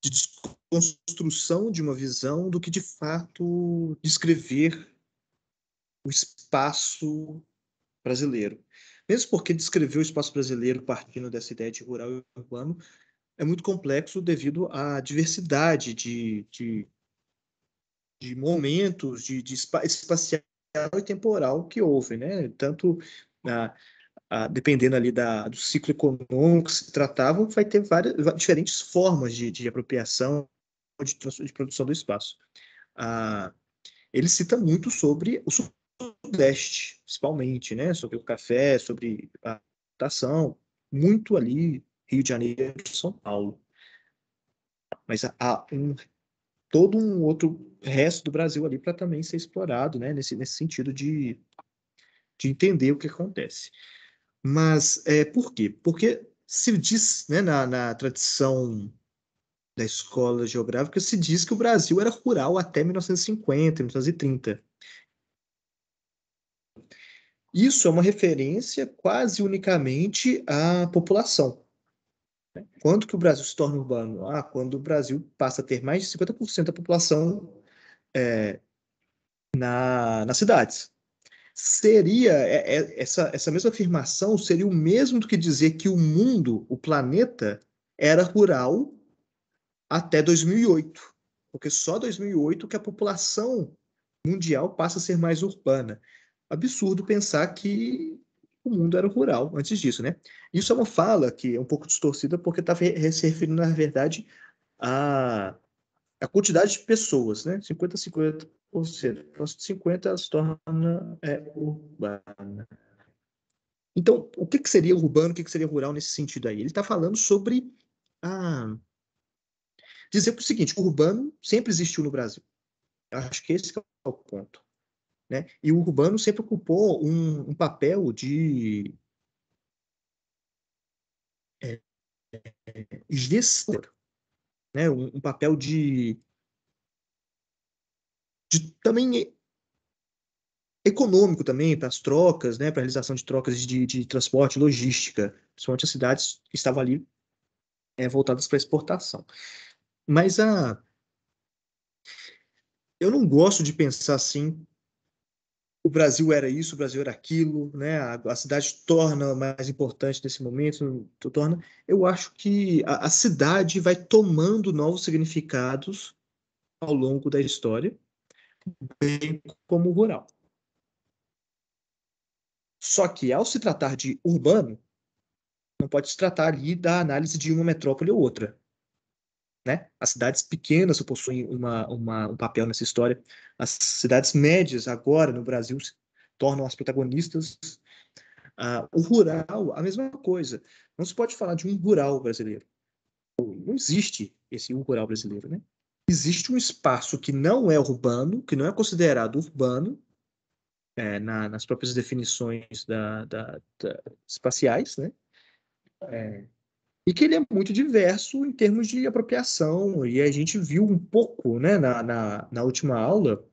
desconstrução de uma visão do que de fato descrever o espaço brasileiro. Mesmo porque descrever o espaço brasileiro partindo dessa ideia de rural e urbano é muito complexo devido à diversidade de momentos, espacial e temporal que houve, né? Tanto dependendo ali do ciclo econômico que se tratava, vai ter várias diferentes formas de apropriação de produção do espaço. Ah, ele cita muito sobre o Sudeste, principalmente, né? Sobre o café, sobre a plantação, muito ali Rio de Janeiro e São Paulo. Mas há todo um outro resto do Brasil ali para também ser explorado, né? Nesse sentido de entender o que acontece. Mas por quê? Porque se diz, né, na tradição da escola geográfica, se diz que o Brasil era rural até 1950, 1930. Isso é uma referência quase unicamente à população. Quando que o Brasil se torna urbano? Quando o Brasil passa a ter mais de 50% da população nas cidades. Essa mesma afirmação seria o mesmo do que dizer que o mundo, o planeta, era rural até 2008, porque só 2008 que a população mundial passa a ser mais urbana. Absurdo pensar que o mundo era rural antes disso, né? Isso é uma fala que é um pouco distorcida porque está se referindo, na verdade, a quantidade de pessoas, né? 50-50, ou seja, próximo de 50 se torna urbana. Então, o que seria urbano, o que seria rural nesse sentido aí? Ele está falando sobre dizer o seguinte: o urbano sempre existiu no Brasil. Eu acho que esse que é o ponto, né? E o urbano sempre ocupou um papel de gestor, né? Um papel de também econômico também para as trocas, né? Para a realização de trocas de transporte, logística, principalmente as cidades que estavam ali voltadas para exportação. Mas eu não gosto de pensar assim: o Brasil era isso, o Brasil era aquilo, né? A cidade torna mais importante nesse momento, torna. Eu acho que a cidade vai tomando novos significados ao longo da história, bem como o rural. Só que, ao se tratar de urbano, não pode se tratar ali da análise de uma metrópole ou outra, né? As cidades pequenas possuem um papel nessa história. As cidades médias, agora, no Brasil, se tornam as protagonistas. O rural, a mesma coisa. Não se pode falar de um rural brasileiro. Não existe esse rural brasileiro, né? Existe um espaço que não é urbano, que não é considerado urbano, nas próprias definições espaciais, né? e que ele é muito diverso em termos de apropriação, e a gente viu um pouco, né, na última aula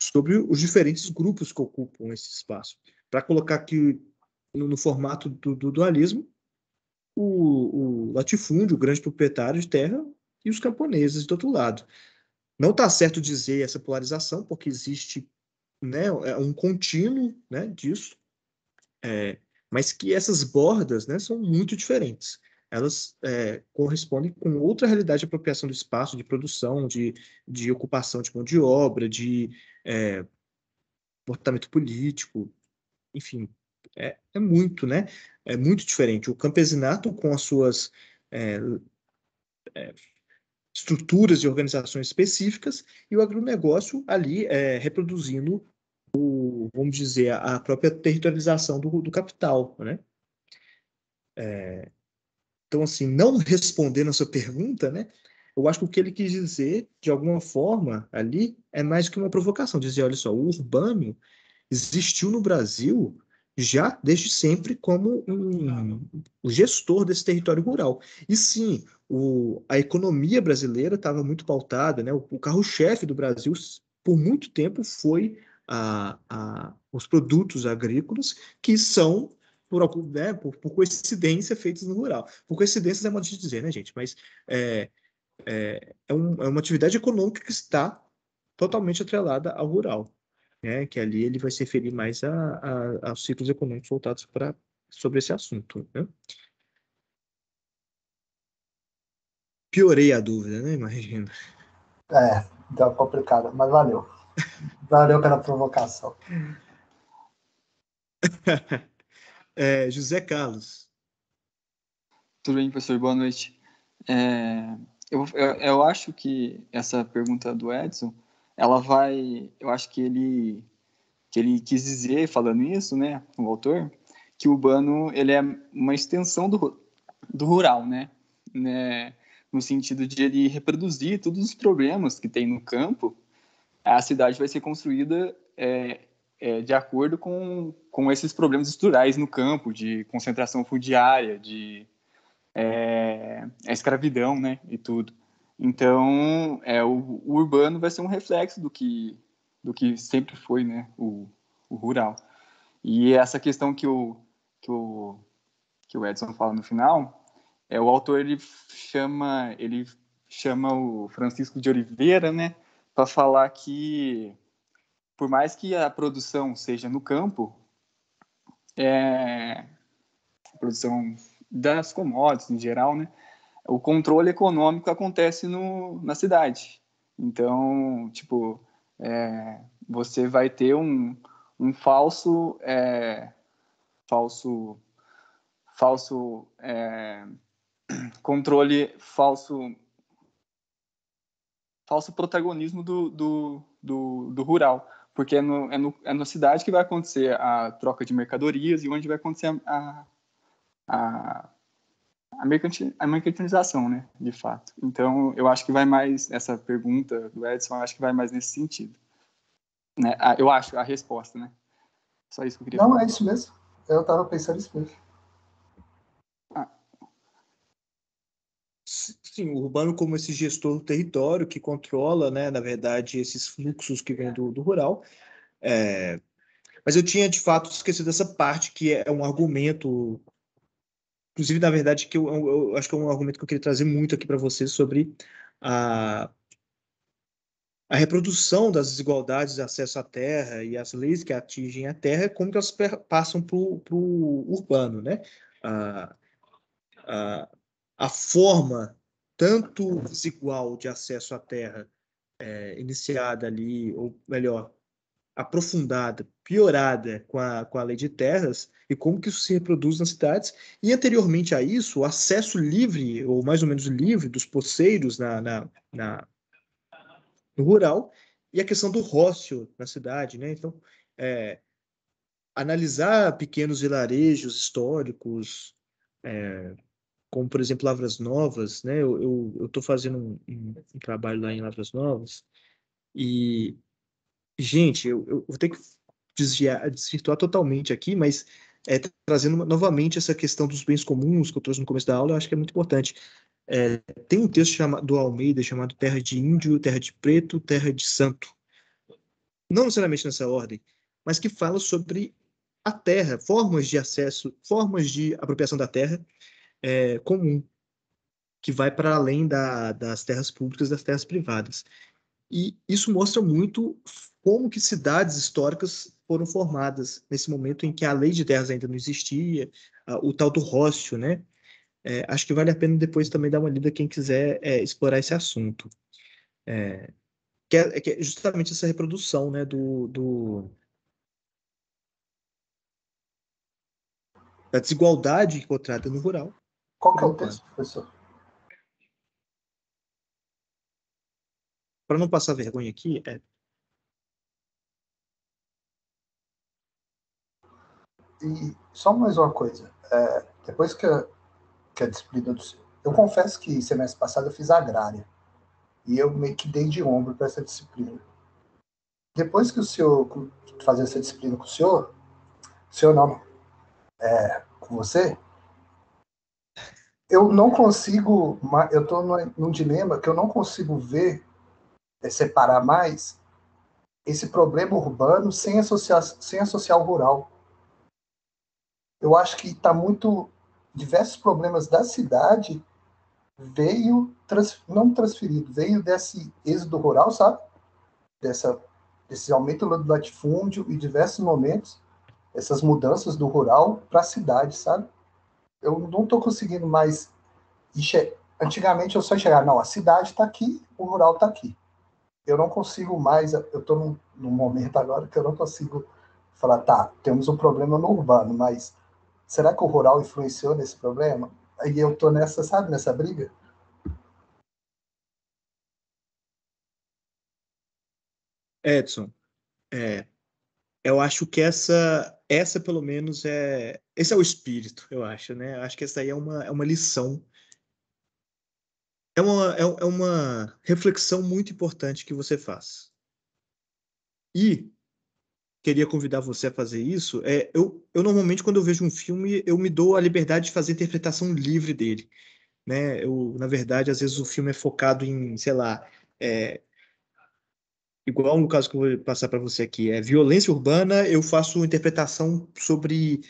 sobre os diferentes grupos que ocupam esse espaço. Para colocar aqui no formato do dualismo, o latifúndio, o grande proprietário de terra, e os camponeses do outro lado. Não está certo dizer essa polarização, porque existe, né, um contínuo, né, disso, mas que essas bordas, né, são muito diferentes. Elas correspondem com outra realidade de apropriação do espaço, de produção, de ocupação de mão de obra, de comportamento político, enfim, é muito, né? É muito diferente. O campesinato, com as suas estruturas e organizações específicas, e o agronegócio ali reproduzindo, vamos dizer, a própria territorialização do capital, né? Então, assim, não respondendo a sua pergunta, né? Eu acho que o que ele quis dizer, de alguma forma, ali, é mais que uma provocação. Dizer, olha só, o urbano existiu no Brasil já desde sempre como o gestor desse território rural. E sim, a economia brasileira estava muito pautada, né? O carro-chefe do Brasil, por muito tempo, foi os produtos agrícolas, que são, por coincidência, feitos no rural. Por coincidência é modo de dizer, né, gente? Mas é uma atividade econômica que está totalmente atrelada ao rural, né? Que ali ele vai se referir mais aos ciclos econômicos voltados sobre esse assunto, né? Piorei a dúvida, né? Imagina. Deu complicado, mas valeu. Valeu pela provocação. José Carlos. Tudo bem, professor? Boa noite. Eu acho que essa pergunta do Edson, ela vai... Eu acho que ele quis dizer, falando isso, né, o autor, que o urbano ele é uma extensão do rural, né? No sentido de ele reproduzir todos os problemas que tem no campo, a cidade vai ser construída de acordo com esses problemas estruturais no campo, de concentração fundiária, de escravidão, né, e tudo. Então, o urbano vai ser um reflexo do que sempre foi, né, o rural. E essa questão que o Edson fala no final, o autor ele chama o Francisco de Oliveira, né, para falar que por mais que a produção seja no campo, a produção das commodities em geral, né, o controle econômico acontece na cidade. Então, tipo, você vai ter um falso controle, falso protagonismo do rural, porque é na cidade que vai acontecer a troca de mercadorias e onde vai acontecer a mercantilização, né, de fato. Então, eu acho que vai mais, essa pergunta do Edson, eu acho que vai mais nesse sentido. Né? Eu acho a resposta, né? Só isso que eu queria falar. Não, é isso mesmo. Eu estava pensando isso mesmo. Sim, o urbano como esse gestor do território que controla, né, na verdade, esses fluxos que vêm do rural. Mas eu tinha, de fato, esquecido dessa parte, que é um argumento, inclusive, na verdade, que eu acho que é um argumento que eu queria trazer muito aqui para vocês sobre a reprodução das desigualdades de acesso à terra e as leis que atingem a terra, como que elas passam para o urbano, né? A forma tanto desigual de acesso à terra iniciada ali, ou melhor, aprofundada, piorada com a lei de terras, e como que isso se reproduz nas cidades. E anteriormente a isso, o acesso livre, ou mais ou menos livre, dos poceiros no rural, e a questão do rócio na cidade, né? Então, analisar pequenos vilarejos históricos, como, por exemplo, Lavras Novas, né? Eu estou fazendo um trabalho lá em Lavras Novas, e, gente, eu vou ter que desvirtuar totalmente aqui, mas trazendo novamente essa questão dos bens comuns que eu trouxe no começo da aula, eu acho que é muito importante. Tem um texto do Almeida chamado Terra de Índio, Terra de Preto, Terra de Santo. Não necessariamente nessa ordem, mas que fala sobre a terra, formas de acesso, formas de apropriação da terra comum, que vai para além das terras públicas, das terras privadas. E isso mostra muito como que cidades históricas foram formadas nesse momento em que a lei de terras ainda não existia, o tal do rócio, né? Acho que vale a pena depois também dar uma lida quem quiser explorar esse assunto. Que é justamente essa reprodução, né, da desigualdade encontrada no rural. Qual que é o texto, professor? Para não passar vergonha aqui, E só mais uma coisa. Depois que a disciplina do... Eu confesso que semestre passado eu fiz agrária. E eu meio que dei de ombro para essa disciplina. Depois que o senhor fazer essa disciplina com o senhor não, com você, eu não consigo, eu estou num dilema que eu não consigo ver, separar mais esse problema urbano sem associar o rural. Eu acho que está muito... Diversos problemas da cidade não transferido, veio desse êxodo rural, sabe? Desse aumento do latifúndio e diversos momentos, essas mudanças do rural para a cidade, sabe? Eu não estou conseguindo mais... Antigamente eu só enxergava, não, a cidade está aqui, o rural está aqui. Eu não consigo mais, eu estou num momento agora que eu não consigo falar, tá, temos um problema no urbano, mas será que o rural influenciou nesse problema? Aí eu estou nessa, sabe, nessa briga. Edson, eu acho que essa pelo menos esse é o espírito, eu acho, né? Eu acho que essa aí é uma lição, é uma reflexão muito importante que você faz. E queria convidar você a fazer isso. Eu normalmente, quando eu vejo um filme, eu me dou a liberdade de fazer a interpretação livre dele, né? Na verdade, às vezes o filme é focado em, sei lá, igual no caso que eu vou passar para você aqui, violência urbana, eu faço interpretação sobre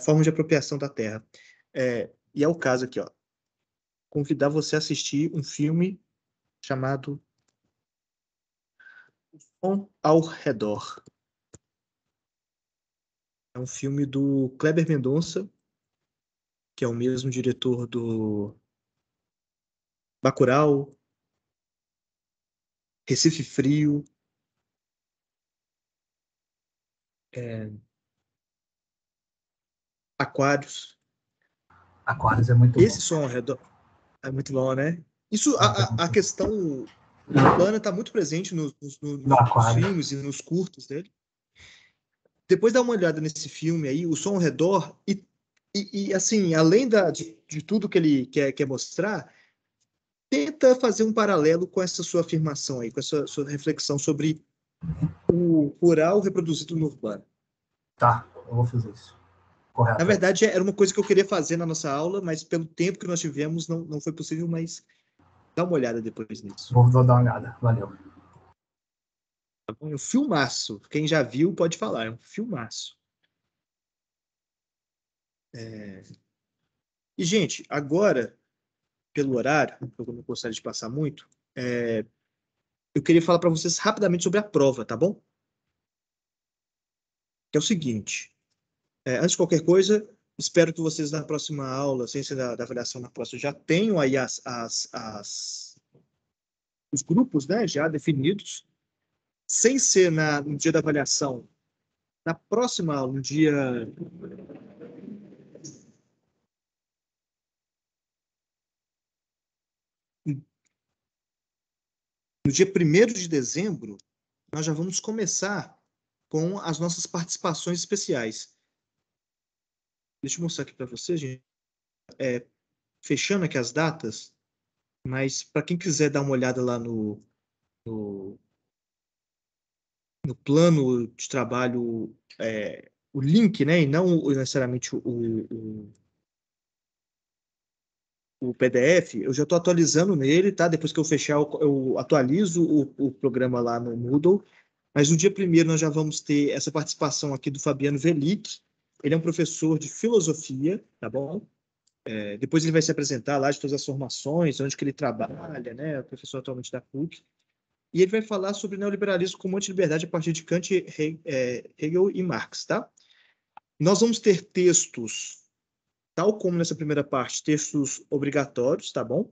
formas de apropriação da terra. E é o caso aqui, ó. Convidar você a assistir um filme chamado Ao Redor. É um filme do Kleber Mendonça, que é o mesmo diretor do Bacurau, Recife Frio, Aquários. Aquários é muito Esse bom. Som ao Redor é muito bom, né? Isso, a questão urbana está muito presente nos filmes e nos curtos dele. Depois dá uma olhada nesse filme aí, O Som ao Redor, e assim, além de tudo que ele quer mostrar, tenta fazer um paralelo com essa sua afirmação aí, com essa sua reflexão sobre o rural reproduzido no urbano. Tá, eu vou fazer isso. Correto. Na verdade, era uma coisa que eu queria fazer na nossa aula, mas pelo tempo que nós tivemos, não foi possível, mas dá uma olhada depois nisso. Vou dar uma olhada, valeu. Tá bom? É um filmaço. Quem já viu pode falar, é um filmaço. E, gente, agora, pelo horário, eu não gostaria de passar muito, eu queria falar para vocês rapidamente sobre a prova, tá bom? Que é o seguinte, antes de qualquer coisa, espero que vocês na próxima aula, ciência da avaliação na próxima, já tenham aí os grupos, né, já definidos, sem ser no dia da avaliação, na próxima aula, no dia no dia 1º de dezembro, nós já vamos começar com as nossas participações especiais. Deixa eu mostrar aqui para vocês, gente. Fechando aqui as datas, mas para quem quiser dar uma olhada lá no plano de trabalho o link, né, e não necessariamente o PDF, eu já estou atualizando nele, tá? Depois que eu fechar, eu atualizo o programa lá no Moodle. Mas no dia 1º nós já vamos ter essa participação aqui do Fabiano Velic. Ele é um professor de filosofia, tá bom? Depois ele vai se apresentar lá de todas as formações, onde que ele trabalha, né? É o professor atualmente da PUC. E ele vai falar sobre neoliberalismo como anti-liberdade a partir de Kant, Hegel e Marx, tá? Nós vamos ter textos, tal como nessa primeira parte, textos obrigatórios, tá bom?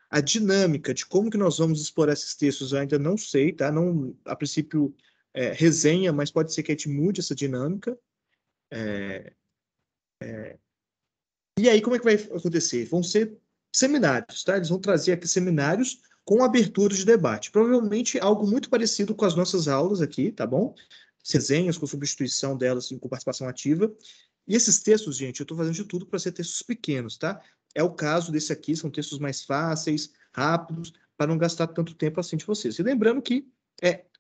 A dinâmica de como que nós vamos explorar esses textos eu ainda não sei, tá? Não, a princípio, resenha, mas pode ser que a gente mude essa dinâmica. E aí, como é que vai acontecer? Vão ser seminários, tá? Eles vão trazer aqui seminários com abertura de debate. Provavelmente algo muito parecido com as nossas aulas aqui, tá bom? Resenhas com substituição delas, assim, com participação ativa. E esses textos, gente, eu estou fazendo de tudo para ser textos pequenos, tá? É o caso desse aqui, são textos mais fáceis, rápidos, para não gastar tanto tempo assim de vocês. E lembrando que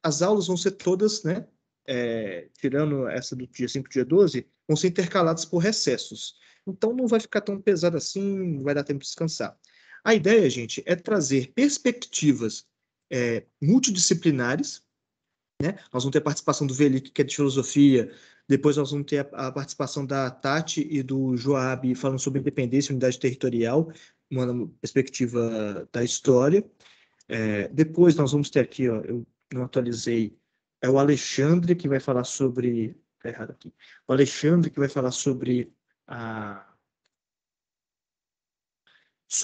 as aulas vão ser todas, né? Tirando essa do dia 5 dia 12, vão ser intercaladas por recessos. Então não vai ficar tão pesado assim, não vai dar tempo de descansar. A ideia, gente, é trazer perspectivas multidisciplinares, né? Nós vamos ter a participação do Velic, que é de filosofia, depois nós vamos ter a participação da Tati e do Joab falando sobre independência e unidade territorial, uma perspectiva da história. Depois nós vamos ter aqui, ó, eu não atualizei, é o Alexandre que vai falar sobre... Tá errado aqui. O Alexandre que vai falar sobre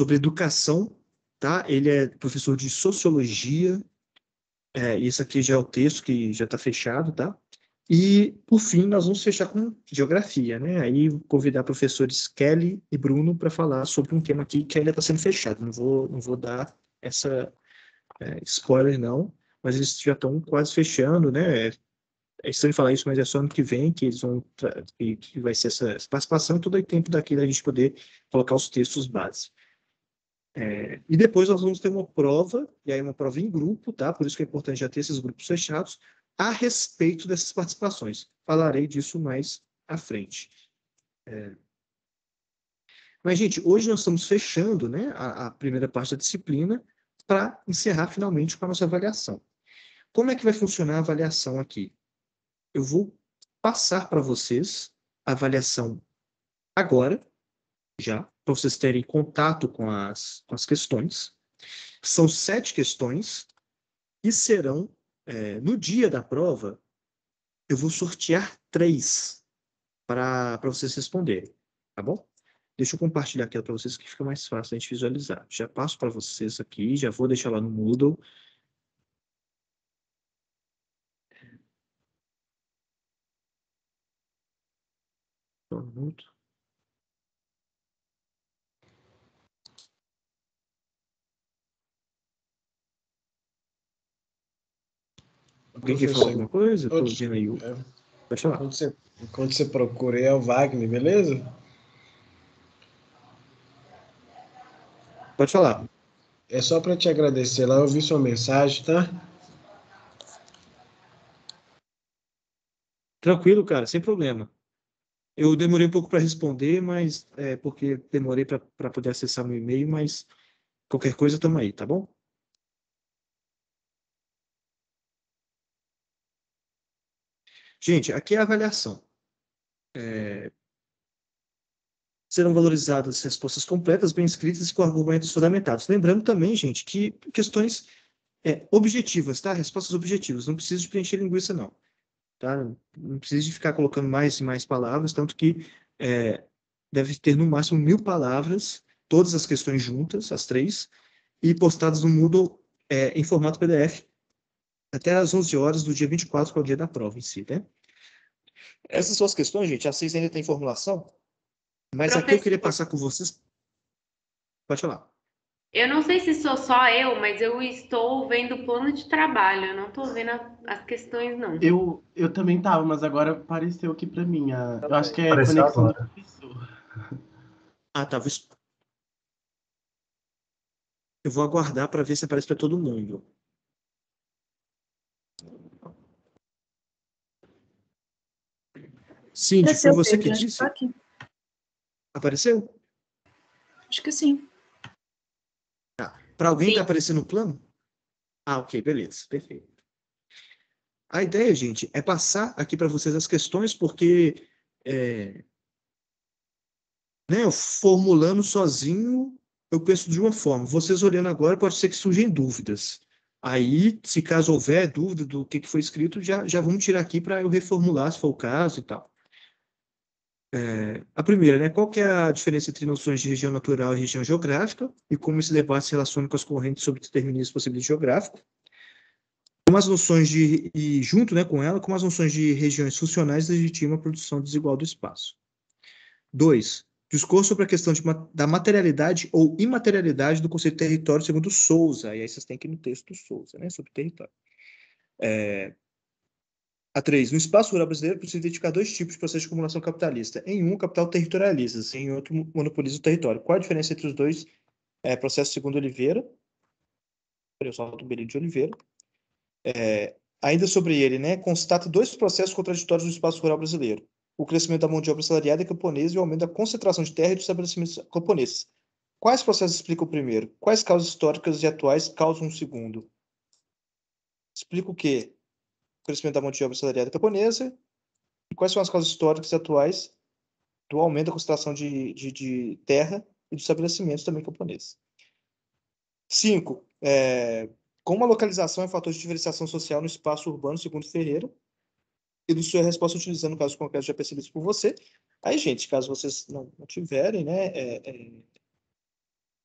educação, tá? Ele é professor de sociologia, isso aqui já é o texto que já está fechado, tá? E, por fim, nós vamos fechar com geografia, né? Aí convidar professores Kelly e Bruno para falar sobre um tema aqui que ainda está sendo fechado. Não vou dar essa spoiler, não, mas eles já estão quase fechando, né? É estranho falar isso, mas é só ano que vem que eles vão que vai ser essa participação, todo o tempo daqui da gente poder colocar os textos base. E depois nós vamos ter uma prova, e aí uma prova em grupo, tá? Por isso que é importante já ter esses grupos fechados, a respeito dessas participações. Falarei disso mais à frente. Mas, gente, hoje nós estamos fechando, né, a primeira parte da disciplina para encerrar finalmente com a nossa avaliação. Como é que vai funcionar a avaliação aqui? Eu vou passar para vocês a avaliação agora, já, para vocês terem contato com as questões. São 7 questões e serão, no dia da prova, eu vou sortear 3 para vocês responderem, tá bom? Deixa eu compartilhar aqui para vocês que fica mais fácil a gente visualizar. Já passo para vocês aqui, já vou deixar lá no Moodle. Só um minuto. Alguém quer falar alguma coisa? Estou vendo aí. Pode falar. Quando você procura aí é o Wagner, beleza? Pode falar. É só para te agradecer lá, eu vi sua mensagem, tá? Tranquilo, cara, sem problema. Eu demorei um pouco para responder, mas porque demorei para poder acessar meu e-mail, mas qualquer coisa estamos aí, tá bom? Gente, aqui é a avaliação. Serão valorizadas respostas completas, bem escritas e com argumentos fundamentados. Lembrando também, gente, que questões objetivas, tá? Respostas objetivas. Não precisa de preencher linguiça, não. Tá? Não precisa de ficar colocando mais e mais palavras, tanto que deve ter no máximo 1000 palavras, todas as questões juntas, as 3, e postadas no Moodle em formato PDF, até às 11 horas do dia 24, que é o dia da prova em si, né? Essas são as questões, gente. As 6 ainda tem formulação, mas aqui eu queria passar com vocês. Pode falar. Eu não sei se sou só eu, mas eu estou vendo o plano de trabalho. Eu não estou vendo as questões, não. Eu também tava, mas agora apareceu aqui para mim. Eu acho que é Apareceu conexão agora. do professor. Tava. Eu vou aguardar para ver se aparece para todo mundo. Cindy, foi Apareceu, você que Pedro, acho que disse? tá aqui. Apareceu? Acho que sim. Para alguém Sim. está aparecendo o plano? Ah, ok, beleza, perfeito. A ideia, gente, é passar aqui para vocês as questões, porque né, eu formulando sozinho, eu penso de uma forma. Vocês olhando agora, pode ser que surjam dúvidas. Aí, se caso houver dúvida do que foi escrito, já vamos tirar aqui para eu reformular, se for o caso e tal. A primeira, né? Qual que é a diferença entre noções de região natural e região geográfica e como esse debate se relaciona com as correntes sobre determinismo e possibilidade geográfico? Como as noções e junto, né, com ela, como as noções de regiões funcionais legitimam a produção desigual do espaço. 2. Discurso sobre a questão da materialidade ou imaterialidade do conceito de território segundo Souza. E aí vocês têm que ir no texto do Souza, né, sobre território. A 3. No espaço rural brasileiro, é possível identificar dois tipos de processo de acumulação capitalista. Em um, o capital territorializa, em outro, monopoliza o território. Qual a diferença entre os dois processos segundo Oliveira? Eu solto o Benito de Oliveira. Ainda sobre ele, né, constata dois processos contraditórios no espaço rural brasileiro. O crescimento da mão de obra assalariada e camponesa e o aumento da concentração de terra e dos estabelecimentos camponeses. Quais processos explicam o primeiro? Quais causas históricas e atuais causam o segundo? Explica o quê? O crescimento da mão de obra assalariada e camponesa. E quais são as causas históricas e atuais do aumento da concentração de terra e dos estabelecimentos também camponeses? 5. Como a localização é fator de diferenciação social no espaço urbano, segundo Ferreira, e do sua resposta utilizando casos concretos já percebidos por você. Aí, gente, caso vocês não tiverem, né,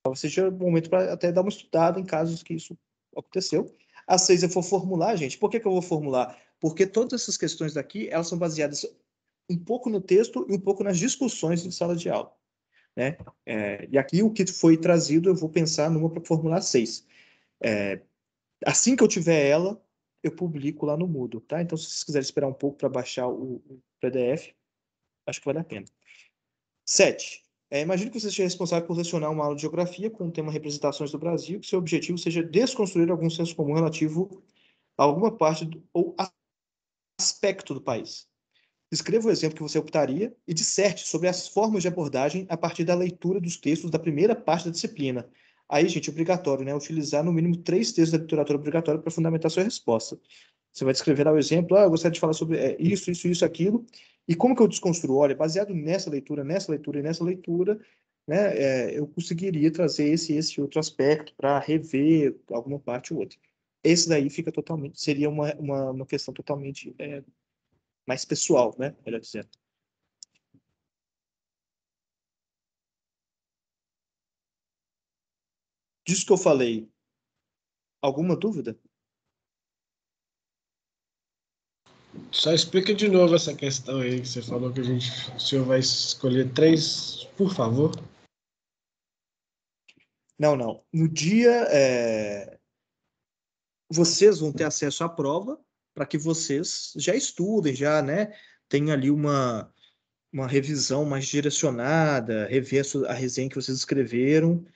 talvez seja o momento para até dar uma estudada em casos que isso aconteceu. A 6 eu vou formular, gente. Por que eu vou formular? Porque todas essas questões daqui, elas são baseadas um pouco no texto e um pouco nas discussões de sala de aula, né? E aqui o que foi trazido, eu vou pensar numa para formular 6. Assim que eu tiver ela, eu publico lá no Moodle, tá? Então, se vocês quiserem esperar um pouco para baixar o PDF, acho que vale a pena. 7. Imagine que você seja responsável por lecionar uma aula de geografia com o tema representações do Brasil, que seu objetivo seja desconstruir algum senso comum relativo a alguma parte ou aspecto do país. Escreva o exemplo que você optaria e disserte sobre as formas de abordagem a partir da leitura dos textos da primeira parte da disciplina. Aí, gente, obrigatório, né? Utilizar no mínimo 3 textos da literatura obrigatória para fundamentar sua resposta. Você vai descrever lá o exemplo, eu gostaria de falar sobre isso, aquilo. E como que eu desconstruo? Olha, baseado nessa leitura e nessa leitura, né, eu conseguiria trazer esse outro aspecto para rever alguma parte ou outra. Esse daí seria uma questão totalmente mais pessoal, né? Melhor dizendo. Disso que eu falei, alguma dúvida? Só explica de novo essa questão aí que você falou que o senhor vai escolher 3, por favor. Não. No dia, vocês vão ter acesso à prova para que vocês já estudem, já, né? Tenham ali uma revisão mais direcionada, rever a resenha que vocês escreveram,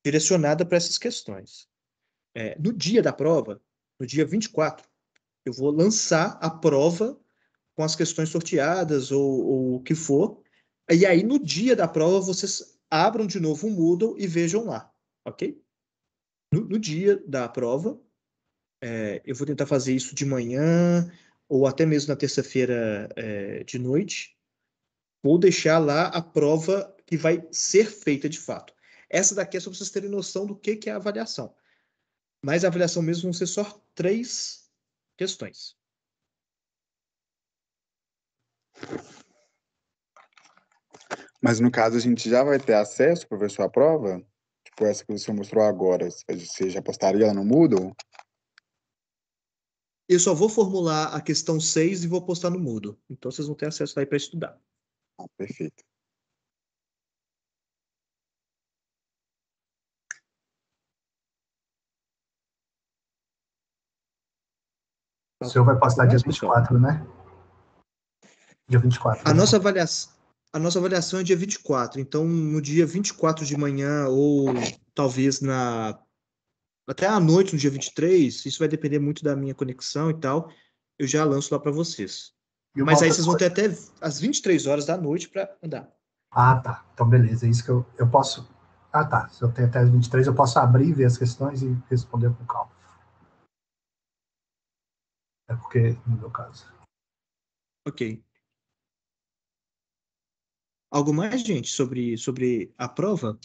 direcionada para essas questões. No dia da prova, no dia 24, eu vou lançar a prova com as questões sorteadas ou o que for. E aí, no dia da prova, vocês abram de novo o Moodle e vejam lá, ok? No dia da prova, eu vou tentar fazer isso de manhã ou até mesmo na terça-feira de noite. Vou deixar lá a prova que vai ser feita de fato. Essa daqui é só para vocês terem noção do que é a avaliação. Mas a avaliação mesmo vão ser só 3 questões. Mas no caso a gente já vai ter acesso para ver sua prova? Tipo essa que você mostrou agora. Você já postaria ela no Moodle? Eu só vou formular a questão 6 e vou postar no Moodle. Então vocês vão ter acesso aí para estudar. Perfeito. O senhor vai postar dia 24, né? Dia 24. A nossa avaliação é dia 24. Então, no dia 24 de manhã, ou talvez até à noite, no dia 23, isso vai depender muito da minha conexão e tal, eu já lanço lá para vocês. E uma Mas aí outra vocês vão ter coisa- até às 23 horas da noite para andar. Ah, tá. Então, beleza. É isso que eu posso... Ah, tá. Se eu tenho até as 23, eu posso abrir, ver as questões e responder com calma. É porque, no meu caso... Ok. Algo mais, gente, sobre a prova?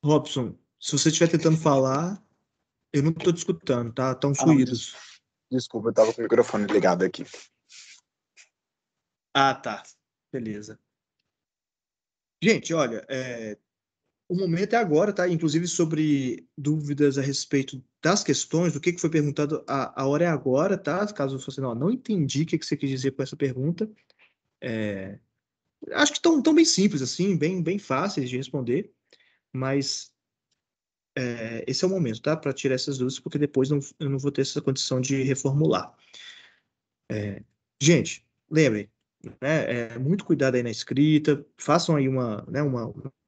Robson, se você estiver tentando falar, eu não estou te escutando, tá? Tá uns Ah, não, ruídos. desculpa, eu estava com o microfone ligado aqui. Ah, tá. Beleza. Gente, olha, o momento é agora, tá? Inclusive sobre dúvidas a respeito das questões, do que foi perguntado, a hora é agora, tá? Caso você não entendi o que você quis dizer com essa pergunta. Acho que estão tão bem simples, assim, bem fáceis de responder, mas esse é o momento, tá? Para tirar essas dúvidas, porque depois eu não vou ter essa condição de reformular. Gente, lembrem, né? Muito cuidado aí na escrita, façam aí uma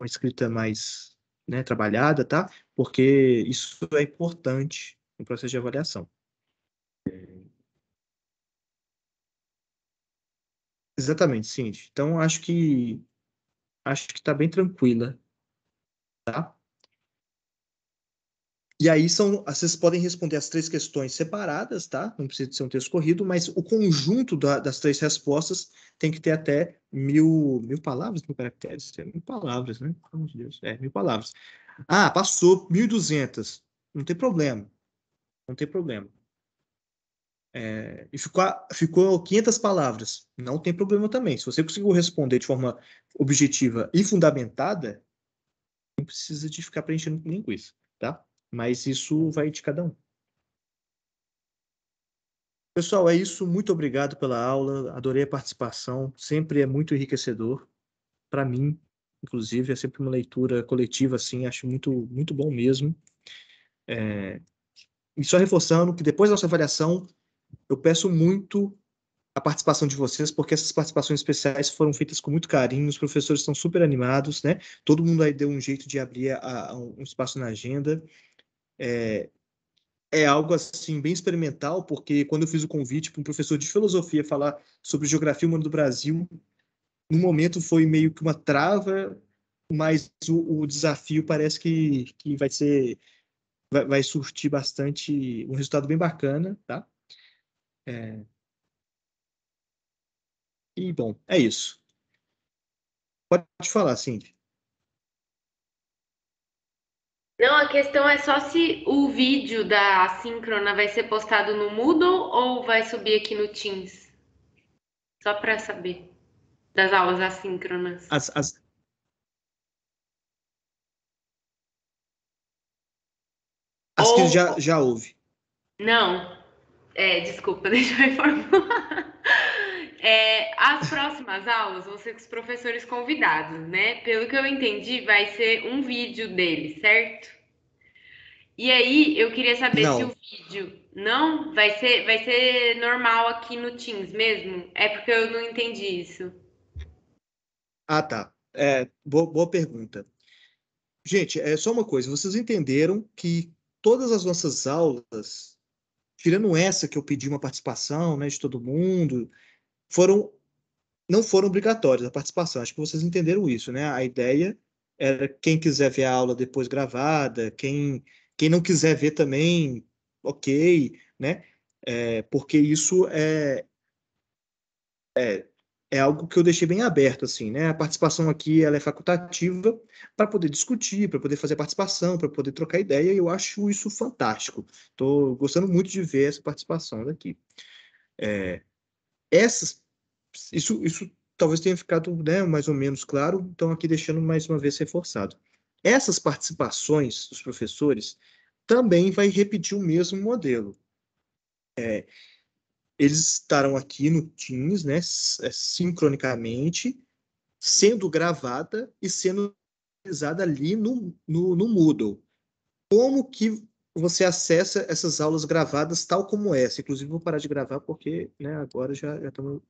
escrita mais, né, trabalhada, tá? Porque isso é importante no processo de avaliação. Exatamente, Cindy. Então, acho que está bem tranquila, tá? E aí vocês podem responder as 3 questões separadas, tá? Não precisa de ser um texto corrido, mas o conjunto das 3 respostas tem que ter até 1.000 palavras, 1.000 caracteres, 1.000 palavras, né? Pelo amor de Deus, 1.000 palavras. Ah, passou 1.200, não tem problema, não tem problema. E ficou 500 palavras, não tem problema também. Se você conseguiu responder de forma objetiva e fundamentada, não precisa de ficar preenchendo com linguiça, tá? Mas isso vai de cada um. Pessoal, é isso. Muito obrigado pela aula. Adorei a participação. Sempre é muito enriquecedor. Para mim, inclusive, é sempre uma leitura coletiva, assim. Acho muito bom mesmo. E só reforçando que depois da nossa avaliação, eu peço muito a participação de vocês, porque essas participações especiais foram feitas com muito carinho. Os professores estão super animados, né? Todo mundo aí deu um jeito de abrir um espaço na agenda. É algo assim bem experimental, porque quando eu fiz o convite para um professor de filosofia falar sobre geografia humana do Brasil, no momento foi meio que uma trava, mas o desafio parece que vai surtir bastante um resultado bem bacana, tá? E bom, é isso. Pode falar, Cindy. Não, a questão é só se o vídeo da assíncrona vai ser postado no Moodle ou vai subir aqui no Teams. Só para saber. Das aulas assíncronas. As que Ou... já houve. Não. Desculpa, deixa eu reformular. As próximas aulas vão ser com os professores convidados, né? Pelo que eu entendi, vai ser um vídeo deles, certo? E aí, eu queria saber se o Não. vídeo não vai ser normal aqui no Teams mesmo? É porque eu não entendi isso. Ah, tá. Boa pergunta. Gente, é só uma coisa. Vocês entenderam que todas as nossas aulas, tirando essa que eu pedi uma participação, né, de todo mundo, não foram obrigatórias a participação. Acho que vocês entenderam isso, né? A ideia era quem quiser ver a aula depois gravada, quem não quiser ver também, ok, né? Porque isso é algo que eu deixei bem aberto, assim, né? A participação aqui ela é facultativa para poder discutir, para poder fazer participação, para poder trocar ideia, e eu acho isso fantástico. Estou gostando muito de ver essa participação daqui. Essas, isso talvez tenha ficado, né, mais ou menos claro, então aqui deixando mais uma vez reforçado. Essas participações dos professores também vai repetir o mesmo modelo. Eles estarão aqui no Teams, né, sincronicamente, sendo gravada e sendo realizada ali no Moodle. Como que você acessa essas aulas gravadas tal como essa? Inclusive, vou parar de gravar porque, né, agora já estamos